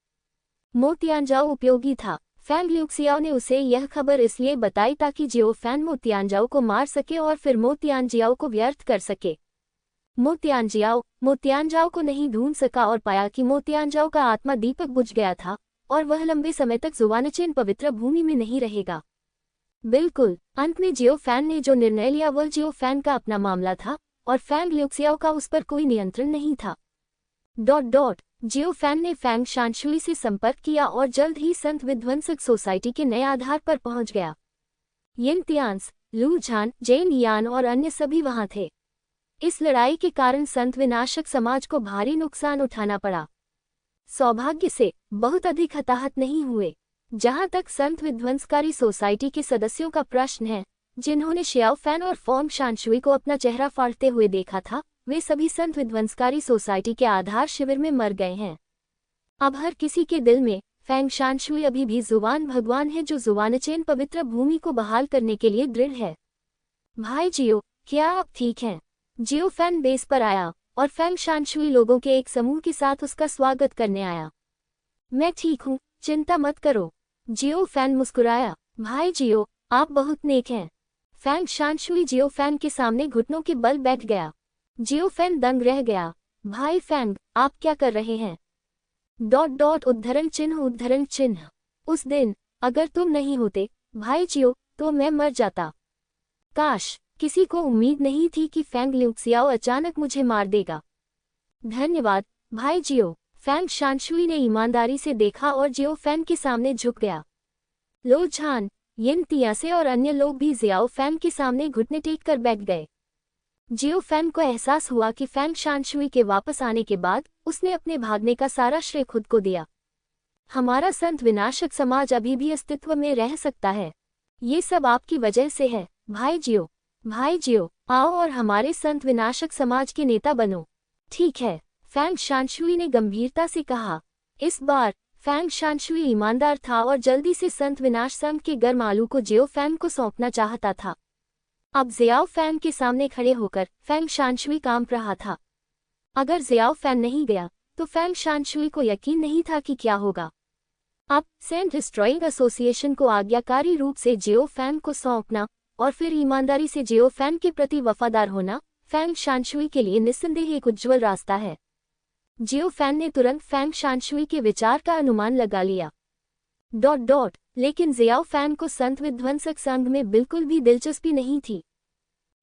मो तियानजाओ उपयोगी था। फैंग ल्यूक्सियाओ ने उसे यह खबर इसलिए बताई ताकि जियो फैन मो तियानजाओ को मार सके और फिर मो तियानजियाओ को व्यर्थ कर सके। मो तियानजाओ को नहीं ढूंढ सका और पाया कि मो तियानजाओ का आत्मा दीपक बुझ गया था और वह लंबे समय तक जुवानचेन पवित्र भूमि में नहीं रहेगा। बिल्कुल, अंत में जियो फैन ने जो निर्णय लिया वह जियो फैन का अपना मामला था और फैंग ल्यूक्सियाओ का उस पर कोई नियंत्रण नहीं था। जियो फैन ने फैंग शानशुई से संपर्क किया और जल्द ही संत विध्वंसक सोसाइटी के नए आधार पर पहुंच गया। यिन तियान्स, लू झान, जेन यान और अन्य सभी वहां थे। इस लड़ाई के कारण संत विनाशक समाज को भारी नुकसान उठाना पड़ा। सौभाग्य से बहुत अधिक हताहत नहीं हुए। जहां तक संत विध्वंसकारी सोसाइटी के सदस्यों का प्रश्न है, जिन्होंने शियाओ फैन और फॉन्ग शानशुई को अपना चेहरा फाड़ते हुए देखा था, वे सभी संत विध्वंसकारी सोसाइटी के आधार शिविर में मर गए हैं। अब हर किसी के दिल में फैंग शानशुई अभी भी जुवान भगवान है जो जुवानचेन पवित्र भूमि को बहाल करने के लिए दृढ़ है। भाई जियो, क्या आप ठीक हैं? जियो फैन बेस पर आया और फैंग शानशुई लोगों के एक समूह के साथ उसका स्वागत करने आया। मैं ठीक हूँ, चिंता मत करो। जियो फैन मुस्कुराया। भाई जियो, आप बहुत नेक हैं। फैंग शानशुई जियो फैन के सामने घुटनों के बल बैठ गया। जियो फैन दंग रह गया। भाई फैंग, आप क्या कर रहे हैं? उद्धरण चिन्ह। उस दिन अगर तुम नहीं होते भाई जियो तो मैं मर जाता। काश किसी को उम्मीद नहीं थी कि फैंग ल्यूक्सियाओ अचानक मुझे मार देगा। धन्यवाद भाई जियो। फैंग शानशुई ने ईमानदारी से देखा और जियो फैन के सामने झुक गया। लो झान, यिन तियासे और अन्य लोग भी जियाओ फैन के सामने घुटने टेक कर बैठ गए। जियो फैन को एहसास हुआ कि फैंग शानशुई के वापस आने के बाद उसने अपने भागने का सारा श्रेय खुद को दिया। हमारा संत विनाशक समाज अभी भी अस्तित्व में रह सकता है। ये सब आपकी वजह से है भाई जियो। भाई जियो, आओ और हमारे संत विनाशक समाज के नेता बनो। ठीक है, फैंग शानशुई ने गंभीरता से कहा। इस बार फैंग शानशुई ईमानदार था और जल्दी से संत विनाश संघ के गर्म आलू को जियो फैन को सौंपना चाहता था। अब जियाओ फैन के सामने खड़े होकर फैंग शानशुई कांप रहा था। अगर जियाओ फैन नहीं गया तो फैंग शानशुई को यकीन नहीं था कि क्या होगा। अब सेंट डिस्ट्रॉइंग एसोसिएशन को आज्ञाकारी रूप से जियो फैन को सौंपना और फिर ईमानदारी से जियो फैन के प्रति वफादार होना फैंग शानशुई के लिए निस्संदेह एक उज्ज्वल रास्ता है। जियो फैन ने तुरंत फैंग शानशुई के विचार का अनुमान लगा लिया। लेकिन जियाओ फैन को संत विध्वंसक संघ में बिल्कुल भी दिलचस्पी नहीं थी।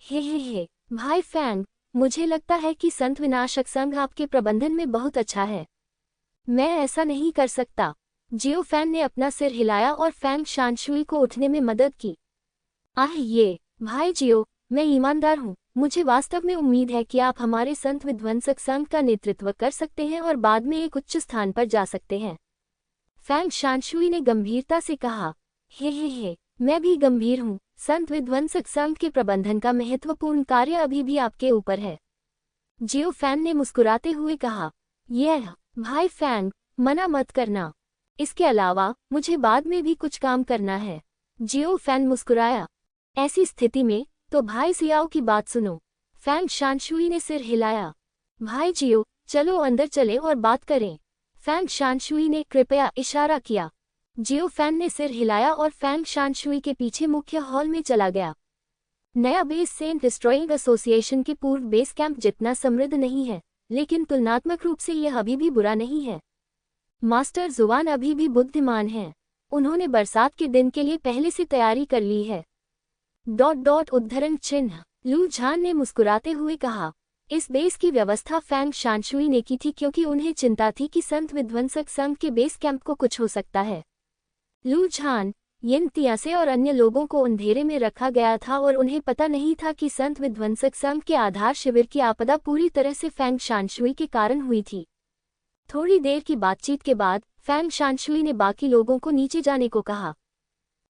हे भाई फैंग, मुझे लगता है कि संत विनाशक संघ आपके प्रबंधन में बहुत अच्छा है। मैं ऐसा नहीं कर सकता। जियो फैन ने अपना सिर हिलाया और फैंग शानशुई को उठने में मदद की। भाई जियो, मैं ईमानदार हूँ। मुझे वास्तव में उम्मीद है कि आप हमारे संत विध्वंसक संघ का नेतृत्व कर सकते हैं और बाद में एक उच्च स्थान पर जा सकते हैं। फैंग शानशुई ने गंभीरता से कहा। मैं भी गंभीर हूँ। संत विध्वंसक संघ के प्रबंधन का महत्वपूर्ण कार्य अभी भी आपके ऊपर है। जियो फैन ने मुस्कुराते हुए कहा। भाई फैंग, मना मत करना। इसके अलावा मुझे बाद में भी कुछ काम करना है। जियो फैन मुस्कुराया। ऐसी स्थिति में तो भाई जियाओ की बात सुनो। फैंग शानशुई ने सिर हिलाया। भाई जियो, चलो अंदर चलें और बात करें। फैंग शानशुई ने कृपया इशारा किया। जियो फैन ने सिर हिलाया और फैंग शानशुई के पीछे मुख्य हॉल में चला गया। नया बेस सेंट डिस्ट्रॉइंग एसोसिएशन के पूर्व बेस कैंप जितना समृद्ध नहीं है, लेकिन तुलनात्मक रूप से यह अभी भी बुरा नहीं है। मास्टर जुवान अभी भी बुद्धिमान हैं। उन्होंने बरसात के दिन के लिए पहले से तैयारी कर ली है। उद्धरण चिन्ह। लू झान ने मुस्कुराते हुए कहा। इस बेस की व्यवस्था फैंग शानशुई ने की थी क्योंकि उन्हें चिंता थी कि संत विध्वंसक संघ के बेस कैंप को कुछ हो सकता है। लू झान, यिन तियासे और अन्य लोगों को अंधेरे में रखा गया था और उन्हें पता नहीं था कि संत विध्वंसक संघ के आधार शिविर की आपदा पूरी तरह से फैंग शानशुई के कारण हुई थी। थोड़ी देर की बातचीत के बाद फैंग शानशुई ने बाकी लोगों को नीचे जाने को कहा।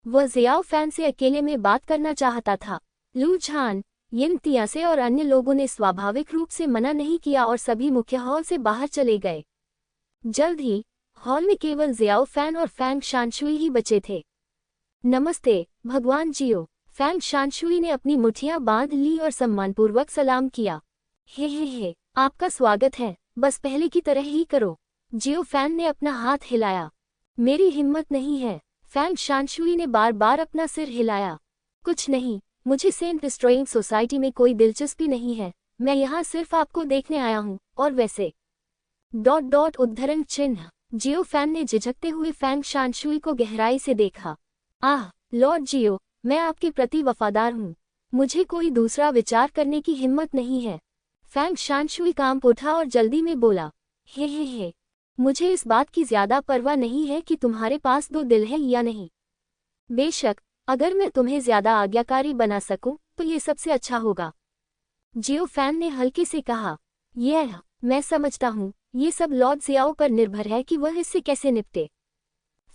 वह जियाओ फैन से अकेले में बात करना चाहता था। लू झान, यिन तियासे और अन्य लोगों ने स्वाभाविक रूप से मना नहीं किया और सभी मुख्य हॉल से बाहर चले गए। जल्द ही हॉल में केवल जियाओ फैन और फैंग शानशुई ही बचे थे। नमस्ते भगवान जियो। फैंग शानशुई ने अपनी मुट्ठियां बांध ली और सम्मानपूर्वक सलाम किया। हे, आपका स्वागत है, बस पहले की तरह ही करो। जियो फैन ने अपना हाथ हिलाया। मेरी हिम्मत नहीं है। फैंग शानशुई ने बार बार अपना सिर हिलाया। कुछ नहीं, मुझे सेंट डिस्ट्रॉइंग सोसाइटी में कोई दिलचस्पी नहीं है, मैं यहाँ सिर्फ आपको देखने आया हूँ, और वैसे उद्धरण चिन्ह। जियो फैन ने झिझकते हुए फैंग शानशुई को गहराई से देखा। आह लॉर्ड जियो, मैं आपके प्रति वफादार हूँ, मुझे कोई दूसरा विचार करने की हिम्मत नहीं है। फैंग शानशुई कांप उठा और जल्दी में बोला, हे, मुझे इस बात की ज्यादा परवाह नहीं है कि तुम्हारे पास दो दिल है या नहीं। बेशक, अगर मैं तुम्हें ज्यादा आज्ञाकारी बना सकूं, तो ये सबसे अच्छा होगा। जियो फैन ने हल्के से कहा, मैं समझता हूँ, ये सब लॉर्ड जियाओ पर निर्भर है कि वह इससे कैसे निपटे।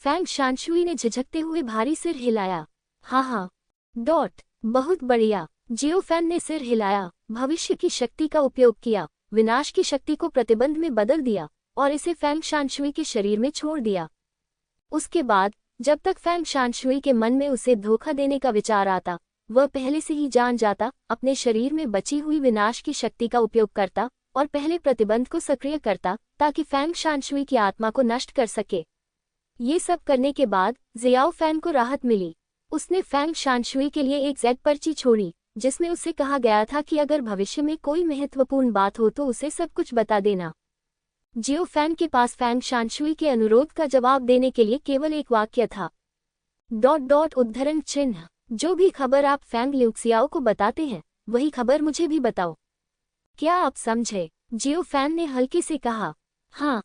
फैंग शानशुई ने झिझकते हुए भारी सिर हिलाया। हाँ, बहुत बढ़िया। जियो फैन ने सिर हिलाया, भविष्य की शक्ति का उपयोग किया, विनाश की शक्ति को प्रतिबंध में बदल दिया और इसे फैंग शानशुई के शरीर में छोड़ दिया। उसके बाद जब तक फैंग शानशुई के मन में उसे धोखा देने का विचार आता, वह पहले से ही जान जाता, अपने शरीर में बची हुई विनाश की शक्ति का उपयोग करता और पहले प्रतिबंध को सक्रिय करता ताकि फैंग शानशुई की आत्मा को नष्ट कर सके। ये सब करने के बाद जियाओ फैन को राहत मिली। उसने फैंग शानशुई के लिए एक जेड पर्ची छोड़ी जिसमें उसे कहा गया था कि अगर भविष्य में कोई महत्वपूर्ण बात हो तो उसे सब कुछ बता देना। जियो फैन के पास फैंग शानशुई के अनुरोध का जवाब देने के लिए केवल एक वाक्य था। उद्धरण चिन्ह। जो भी खबर आप फैंग ल्यूक्सियाओ को बताते हैं, वही खबर मुझे भी बताओ। क्या आप समझे? जियो फैन ने हल्के से कहा। हाँ,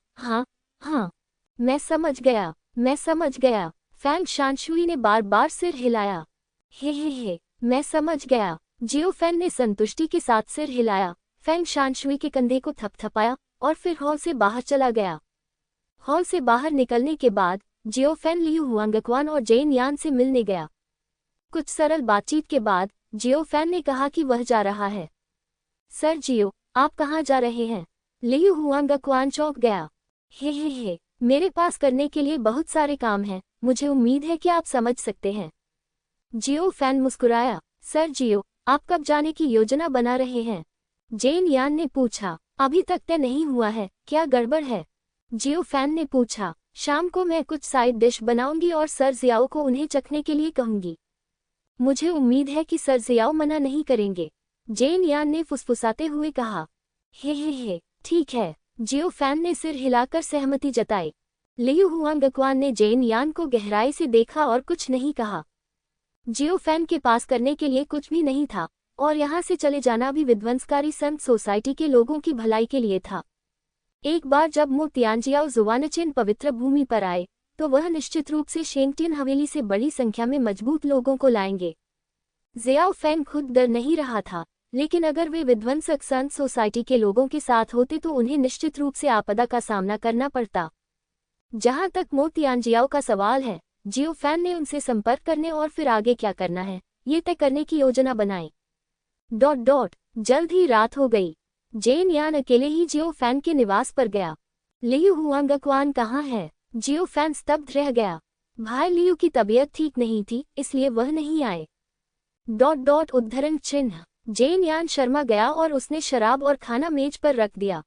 मैं समझ गया। फैंग शानशुई ने बार बार सिर हिलाया। हे, मैं समझ गया। जियो फैन ने संतुष्टि के साथ सिर हिलाया, फैंग शानशुई के कंधे को थपथपाया और फिर हॉल से बाहर चला गया। हॉल से बाहर निकलने के बाद जियो फैन लियू हुआंगक्वान और जेन यान से मिलने गया। कुछ सरल बातचीत के बाद जियो फैन ने कहा कि वह जा रहा है। सर जियो, आप कहाँ जा रहे हैं? लियू हुआंगक्वान चौंक गया। हे, मेरे पास करने के लिए बहुत सारे काम हैं, मुझे उम्मीद है कि आप समझ सकते हैं। जियो फैन मुस्कुराया। सर जियो, आप कब जाने की योजना बना रहे हैं? जेन यान ने पूछा। अभी तक तय नहीं हुआ है, क्या गड़बड़ है? जियो फैन ने पूछा। शाम को मैं कुछ साइड डिश बनाऊंगी और सर जियाओ को उन्हें चखने के लिए कहूंगी। मुझे उम्मीद है कि सर जियाओ मना नहीं करेंगे, जेन यान ने फुसफुसाते हुए कहा। हे, ठीक है। जियो फैन ने सिर हिलाकर सहमति जताई। लियू हुआंगक्वान ने जेन यान को गहराई से देखा और कुछ नहीं कहा। जियो फैन के पास करने के लिए कुछ भी नहीं था और यहाँ से चले जाना भी विध्वंसकारी संत सोसाइटी के लोगों की भलाई के लिए था। एक बार जब मो तियानजियाओ जुवानचेन पवित्र भूमि पर आए तो वह निश्चित रूप से शेंगटियन हवेली से बड़ी संख्या में मजबूत लोगों को लाएंगे। जियाओ फैंग खुद डर नहीं रहा था, लेकिन अगर वे विध्वंसक संत सोसाइटी के लोगों के साथ होते तो उन्हें निश्चित रूप से आपदा का सामना करना पड़ता। जहां तक मो तियानजियाओ का सवाल है, जियो फैन ने उनसे संपर्क करने और फिर आगे क्या करना है, ये तय करने की योजना बनाई। जल्द ही रात हो गई। जेन यान अकेले ही जियो फैन के निवास पर गया। लियू हुआंगक्वान कहाँ है? जियो फैन स्तब्ध रह गया। भाई लियू की तबीयत ठीक नहीं थी, इसलिए वह नहीं आए। उद्धरण चिन्ह। जेन यान शर्मा गया और उसने शराब और खाना मेज पर रख दिया।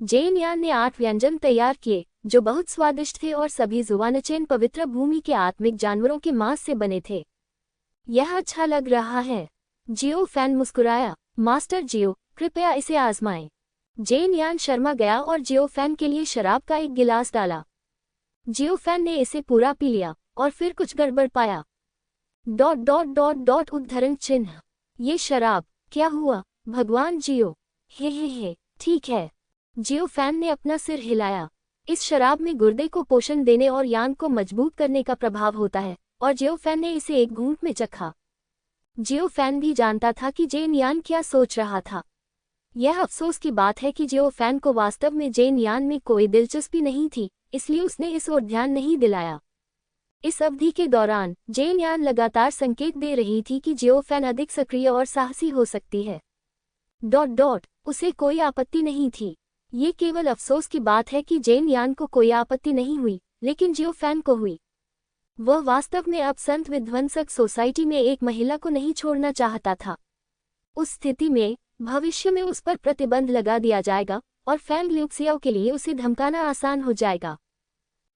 जेन यान ने 8 व्यंजन तैयार किए जो बहुत स्वादिष्ट थे और सभी जुवानचेन पवित्र भूमि के आत्मिक जानवरों के मांस से बने थे। यह अच्छा लग रहा है। जियो फैन मुस्कुराया। मास्टर जियो, कृपया इसे आजमाएं। जेन यान शर्मा गया और जियो फैन के लिए शराब का एक गिलास डाला। जियो फैन ने इसे पूरा पी लिया और फिर कुछ गड़बड़ पाया। उद्धरण चिन्ह। ये शराब, क्या हुआ भगवान जियो? हे, ठीक है। जियो फैन ने अपना सिर हिलाया। इस शराब में गुर्दे को पोषण देने और यान को मजबूत करने का प्रभाव होता है और जियो फैन ने इसे एक घूंट में चखा। जियो फैन भी जानता था कि जेन यान क्या सोच रहा था। यह अफसोस की बात है कि जियो फैन को वास्तव में जेन यान में कोई दिलचस्पी नहीं थी, इसलिए उसने इस ओर ध्यान नहीं दिलाया। इस अवधि के दौरान जेन यान लगातार संकेत दे रही थी कि जियो फैन अधिक सक्रिय और साहसी हो सकती है। उसे कोई आपत्ति नहीं थी। ये केवल अफसोस की बात है कि जेन यान को कोई आपत्ति नहीं हुई, लेकिन जियो फैन को हुई। वह वास्तव में अब संत विध्वंसक सोसाइटी में एक महिला को नहीं छोड़ना चाहता था। उस स्थिति में भविष्य में उस पर प्रतिबंध लगा दिया जाएगा और फैंग ल्यूक्सियाओ के लिए उसे धमकाना आसान हो जाएगा।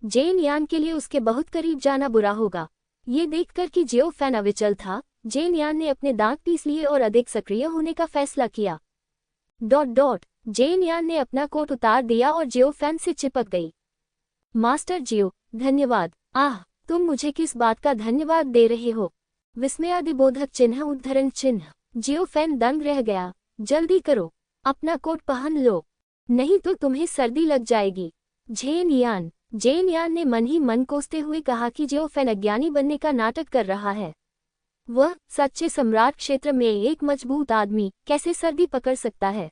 जेन यान के लिए उसके बहुत करीब जाना बुरा होगा। ये देखकर कि जियो फैन अविचल था, जेन यान ने अपने दांत पीस लिए और अधिक सक्रिय होने का फैसला किया। जेन यान ने अपना कोट उतार दिया और जियो फैन से चिपक गई। मास्टर जियो, धन्यवाद। आह, तुम मुझे किस बात का धन्यवाद दे रहे हो? विस्मयादिबोधक चिन्ह उद्धरण चिन्ह। जियो फैन दंग रह गया। जल्दी करो, अपना कोट पहन लो, नहीं तो तुम्हें सर्दी लग जाएगी। जेन यान ने मन ही मन कोसते हुए कहा कि जियो फैन अज्ञानी बनने का नाटक कर रहा है। वह सच्चे सम्राट क्षेत्र में एक मजबूत आदमी कैसे सर्दी पकड़ सकता है?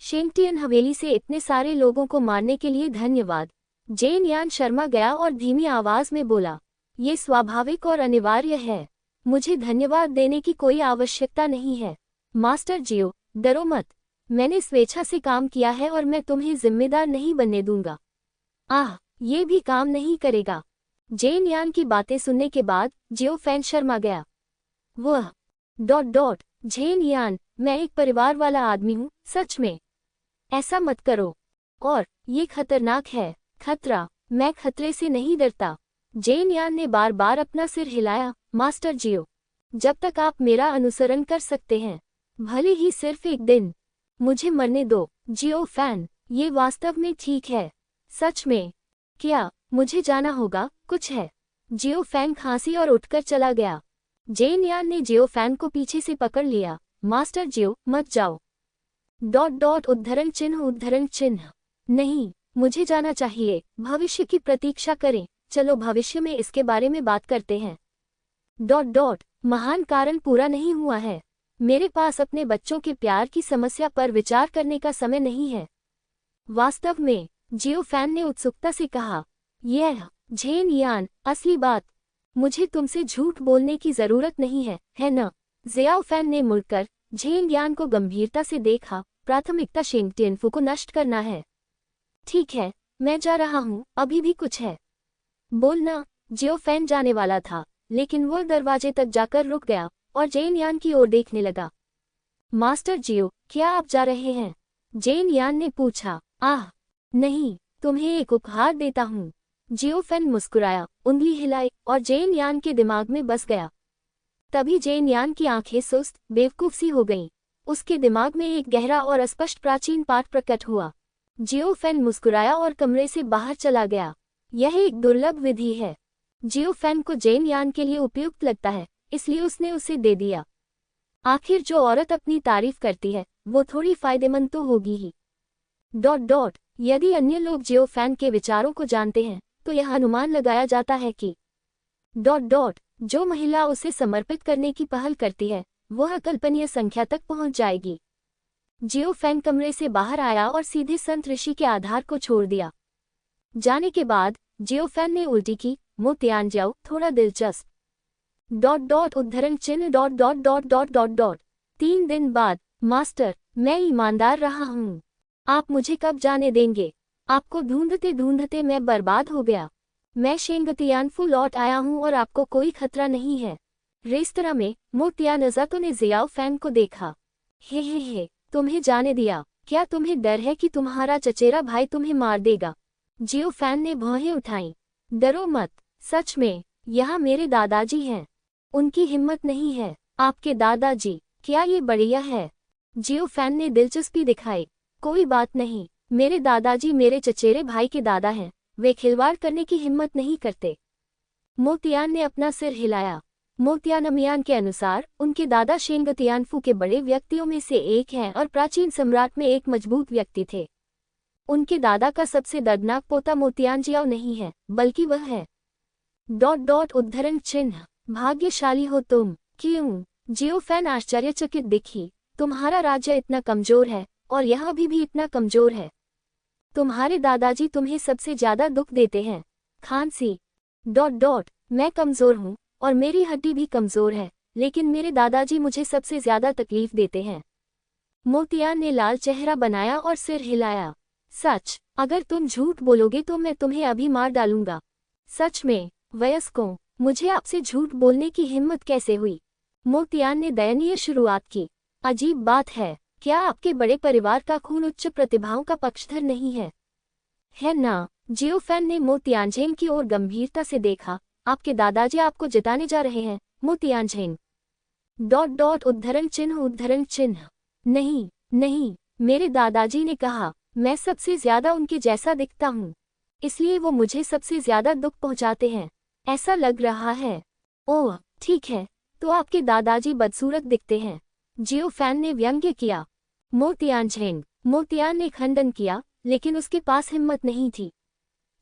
शेंगटियन हवेली से इतने सारे लोगों को मारने के लिए धन्यवाद। जेन यान शर्मा गया और धीमी आवाज में बोला, ये स्वाभाविक और अनिवार्य है। मुझे धन्यवाद देने की कोई आवश्यकता नहीं है। मास्टर जियो, डरो मत, मैंने स्वेच्छा से काम किया है और मैं तुम्हें जिम्मेदार नहीं बनने दूंगा। आह, ये भी काम नहीं करेगा। जेन यान की बातें सुनने के बाद जियो फैन शर्मा गया। वह जेन यान, मैं एक परिवार वाला आदमी हूँ, सच में। ऐसा मत करो। और ये खतरनाक है। खतरा? मैं खतरे से नहीं डरता। जेन यान ने बार बार अपना सिर हिलाया। मास्टर जियो, जब तक आप मेरा अनुसरण कर सकते हैं, भले ही सिर्फ एक दिन, मुझे मरने दो। जियो फैन, ये वास्तव में ठीक है? सच में? क्या मुझे जाना होगा? कुछ है? जियो फैन खांसी और उठकर चला गया। जेन यान ने जियो फैन को पीछे से पकड़ लिया। मास्टर जियो, मत जाओ। उद्धरण चिन्ह। नहीं, मुझे जाना चाहिए। भविष्य की प्रतीक्षा करें। चलो भविष्य में इसके बारे में बात करते हैं। महान कारण पूरा नहीं हुआ है। मेरे पास अपने बच्चों के प्यार की समस्या पर विचार करने का समय नहीं है। वास्तव में, जियो फैन ने उत्सुकता से कहा। यह जेन यान, असली बात। मुझे तुमसे झूठ बोलने की जरूरत नहीं है न? जियाओ फैन ने मुड़कर जेन यान को गंभीरता से देखा। प्राथमिकता शेंगटियनफू को नष्ट करना है। ठीक है, मैं जा रहा हूँ, अभी भी कुछ है बोलना। जियो फैन जाने वाला था, लेकिन वो दरवाजे तक जाकर रुक गया और जेन यान की ओर देखने लगा। मास्टर जियो, क्या आप जा रहे हैं? जेन यान ने पूछा। आह नहीं, तुम्हें एक उपहार देता हूँ। जियो फैन मुस्कुराया, उंगली हिलाई और जेन यान के दिमाग में बस गया। तभी जेन यान की आंखें सुस्त, बेवकूफ सी हो गईं। उसके दिमाग में एक गहरा और अस्पष्ट प्राचीन पाठ प्रकट हुआ। जियो फैन मुस्कुराया और कमरे से बाहर चला गया। यह एक दुर्लभ विधि है। जियो फैन को जेन यान के लिए उपयुक्त लगता है, इसलिए उसने उसे दे दिया। आखिर जो औरत अपनी तारीफ करती है, वो थोड़ी फायदेमंद तो होगी ही। यदि अन्य लोग जियो फैन के विचारों को जानते हैं, तो यह अनुमान लगाया जाता है कि जो महिला उसे समर्पित करने की पहल करती है, वह अकल्पनीय संख्या तक पहुंच जाएगी। जियो फैन कमरे से बाहर आया और सीधे संत ऋषि के आधार को छोड़ दिया। जाने के बाद जियो फैन ने उल्टी की। मोतियानजाओ, थोड़ा दिलचस्प। उद्धरण चिन्ह। 3 दिन बाद। मास्टर, मैं ईमानदार रहा हूँ। आप मुझे कब जाने देंगे? आपको ढूंढते ढूंढते मैं बर्बाद हो गया। मैं शेंगटियानफू लौट आया हूँ और आपको कोई खतरा नहीं है। रेस्तरां में मोतियानजातो ने जियाओ फैन को देखा। हे, तुम्हें जाने दिया। क्या तुम्हें डर है कि तुम्हारा चचेरा भाई तुम्हें मार देगा? जियो फैन ने भौहें उठाईं। डरो मत, सच में, यहाँ मेरे दादाजी हैं। उनकी हिम्मत नहीं है। आपके दादाजी? क्या ये बढ़िया है? जियो फैन ने दिलचस्पी दिखाई। कोई बात नहीं, मेरे दादाजी मेरे चचेरे भाई के दादा हैं। वे खिलवाड़ करने की हिम्मत नहीं करते। मोतियान ने अपना सिर हिलाया। मोतियानमियान के अनुसार उनके दादा शेंगटियानफू के बड़े व्यक्तियों में से एक हैं और प्राचीन सम्राट में एक मजबूत व्यक्ति थे। उनके दादा का सबसे दर्दनाक पोता मोतियानजियाओ नहीं है, बल्कि वह है। उद्धरण चिन्ह। भाग्यशाली हो तुम। क्यों? जियो फैन आश्चर्यचकित दिखी। तुम्हारा राज्य इतना कमजोर है और यह अभी भी इतना कमजोर है। तुम्हारे दादाजी तुम्हें सबसे ज्यादा दुख देते हैं। खांसी। मैं कमजोर हूँ और मेरी हड्डी भी कमजोर है, लेकिन मेरे दादाजी मुझे सबसे ज्यादा तकलीफ देते हैं। मोतियान ने लाल चेहरा बनाया और सिर हिलाया। सच, अगर तुम झूठ बोलोगे तो मैं तुम्हें अभी मार डालूंगा। सच में, वयस्कों, मुझे आपसे झूठ बोलने की हिम्मत कैसे हुई? मोतियान ने दयनीय शुरुआत की। अजीब बात है, क्या आपके बड़े परिवार का खून उच्च प्रतिभाओं का पक्षधर नहीं है? है ना? जियोफेन ने मोतियानझेन की ओर गंभीरता से देखा। आपके दादाजी आपको जिताने जा रहे हैं, मोतियानझेन। उद्धरण चिन्ह। नहीं, नहीं, मेरे दादाजी ने कहा, मैं सबसे ज्यादा उनके जैसा दिखता हूँ, इसलिए वो मुझे सबसे ज्यादा दुख पहुंचाते हैं, ऐसा लग रहा है। ओह, ठीक है, तो आपके दादाजी बदसूरत दिखते हैं, जियोफेन ने व्यंग्य किया। मोतियान ने खंडन किया, लेकिन उसके पास हिम्मत नहीं थी।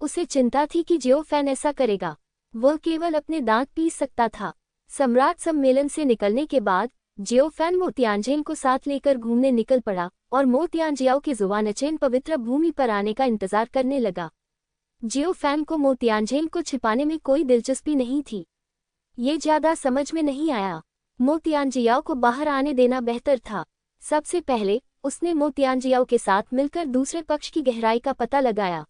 उसे चिंता थी कि जियोफेन ऐसा करेगा। वह केवल अपने दांत पीस सकता था। सम्राट सम्मेलन से निकलने के बाद जियोफेन मोतियानझेन को साथ लेकर घूमने निकल पड़ा और मोतियानजियाओ के जुवानचेन पवित्र भूमि पर आने का इंतजार करने लगा। जियोफेन को मोतियानझेन को छिपाने में कोई दिलचस्पी नहीं थी। ये ज्यादा समझ में नहीं आया। मोतियानजियाओ को बाहर आने देना बेहतर था। सबसे पहले उसने मोतियानजियाओ के साथ मिलकर दूसरे पक्ष की गहराई का पता लगाया।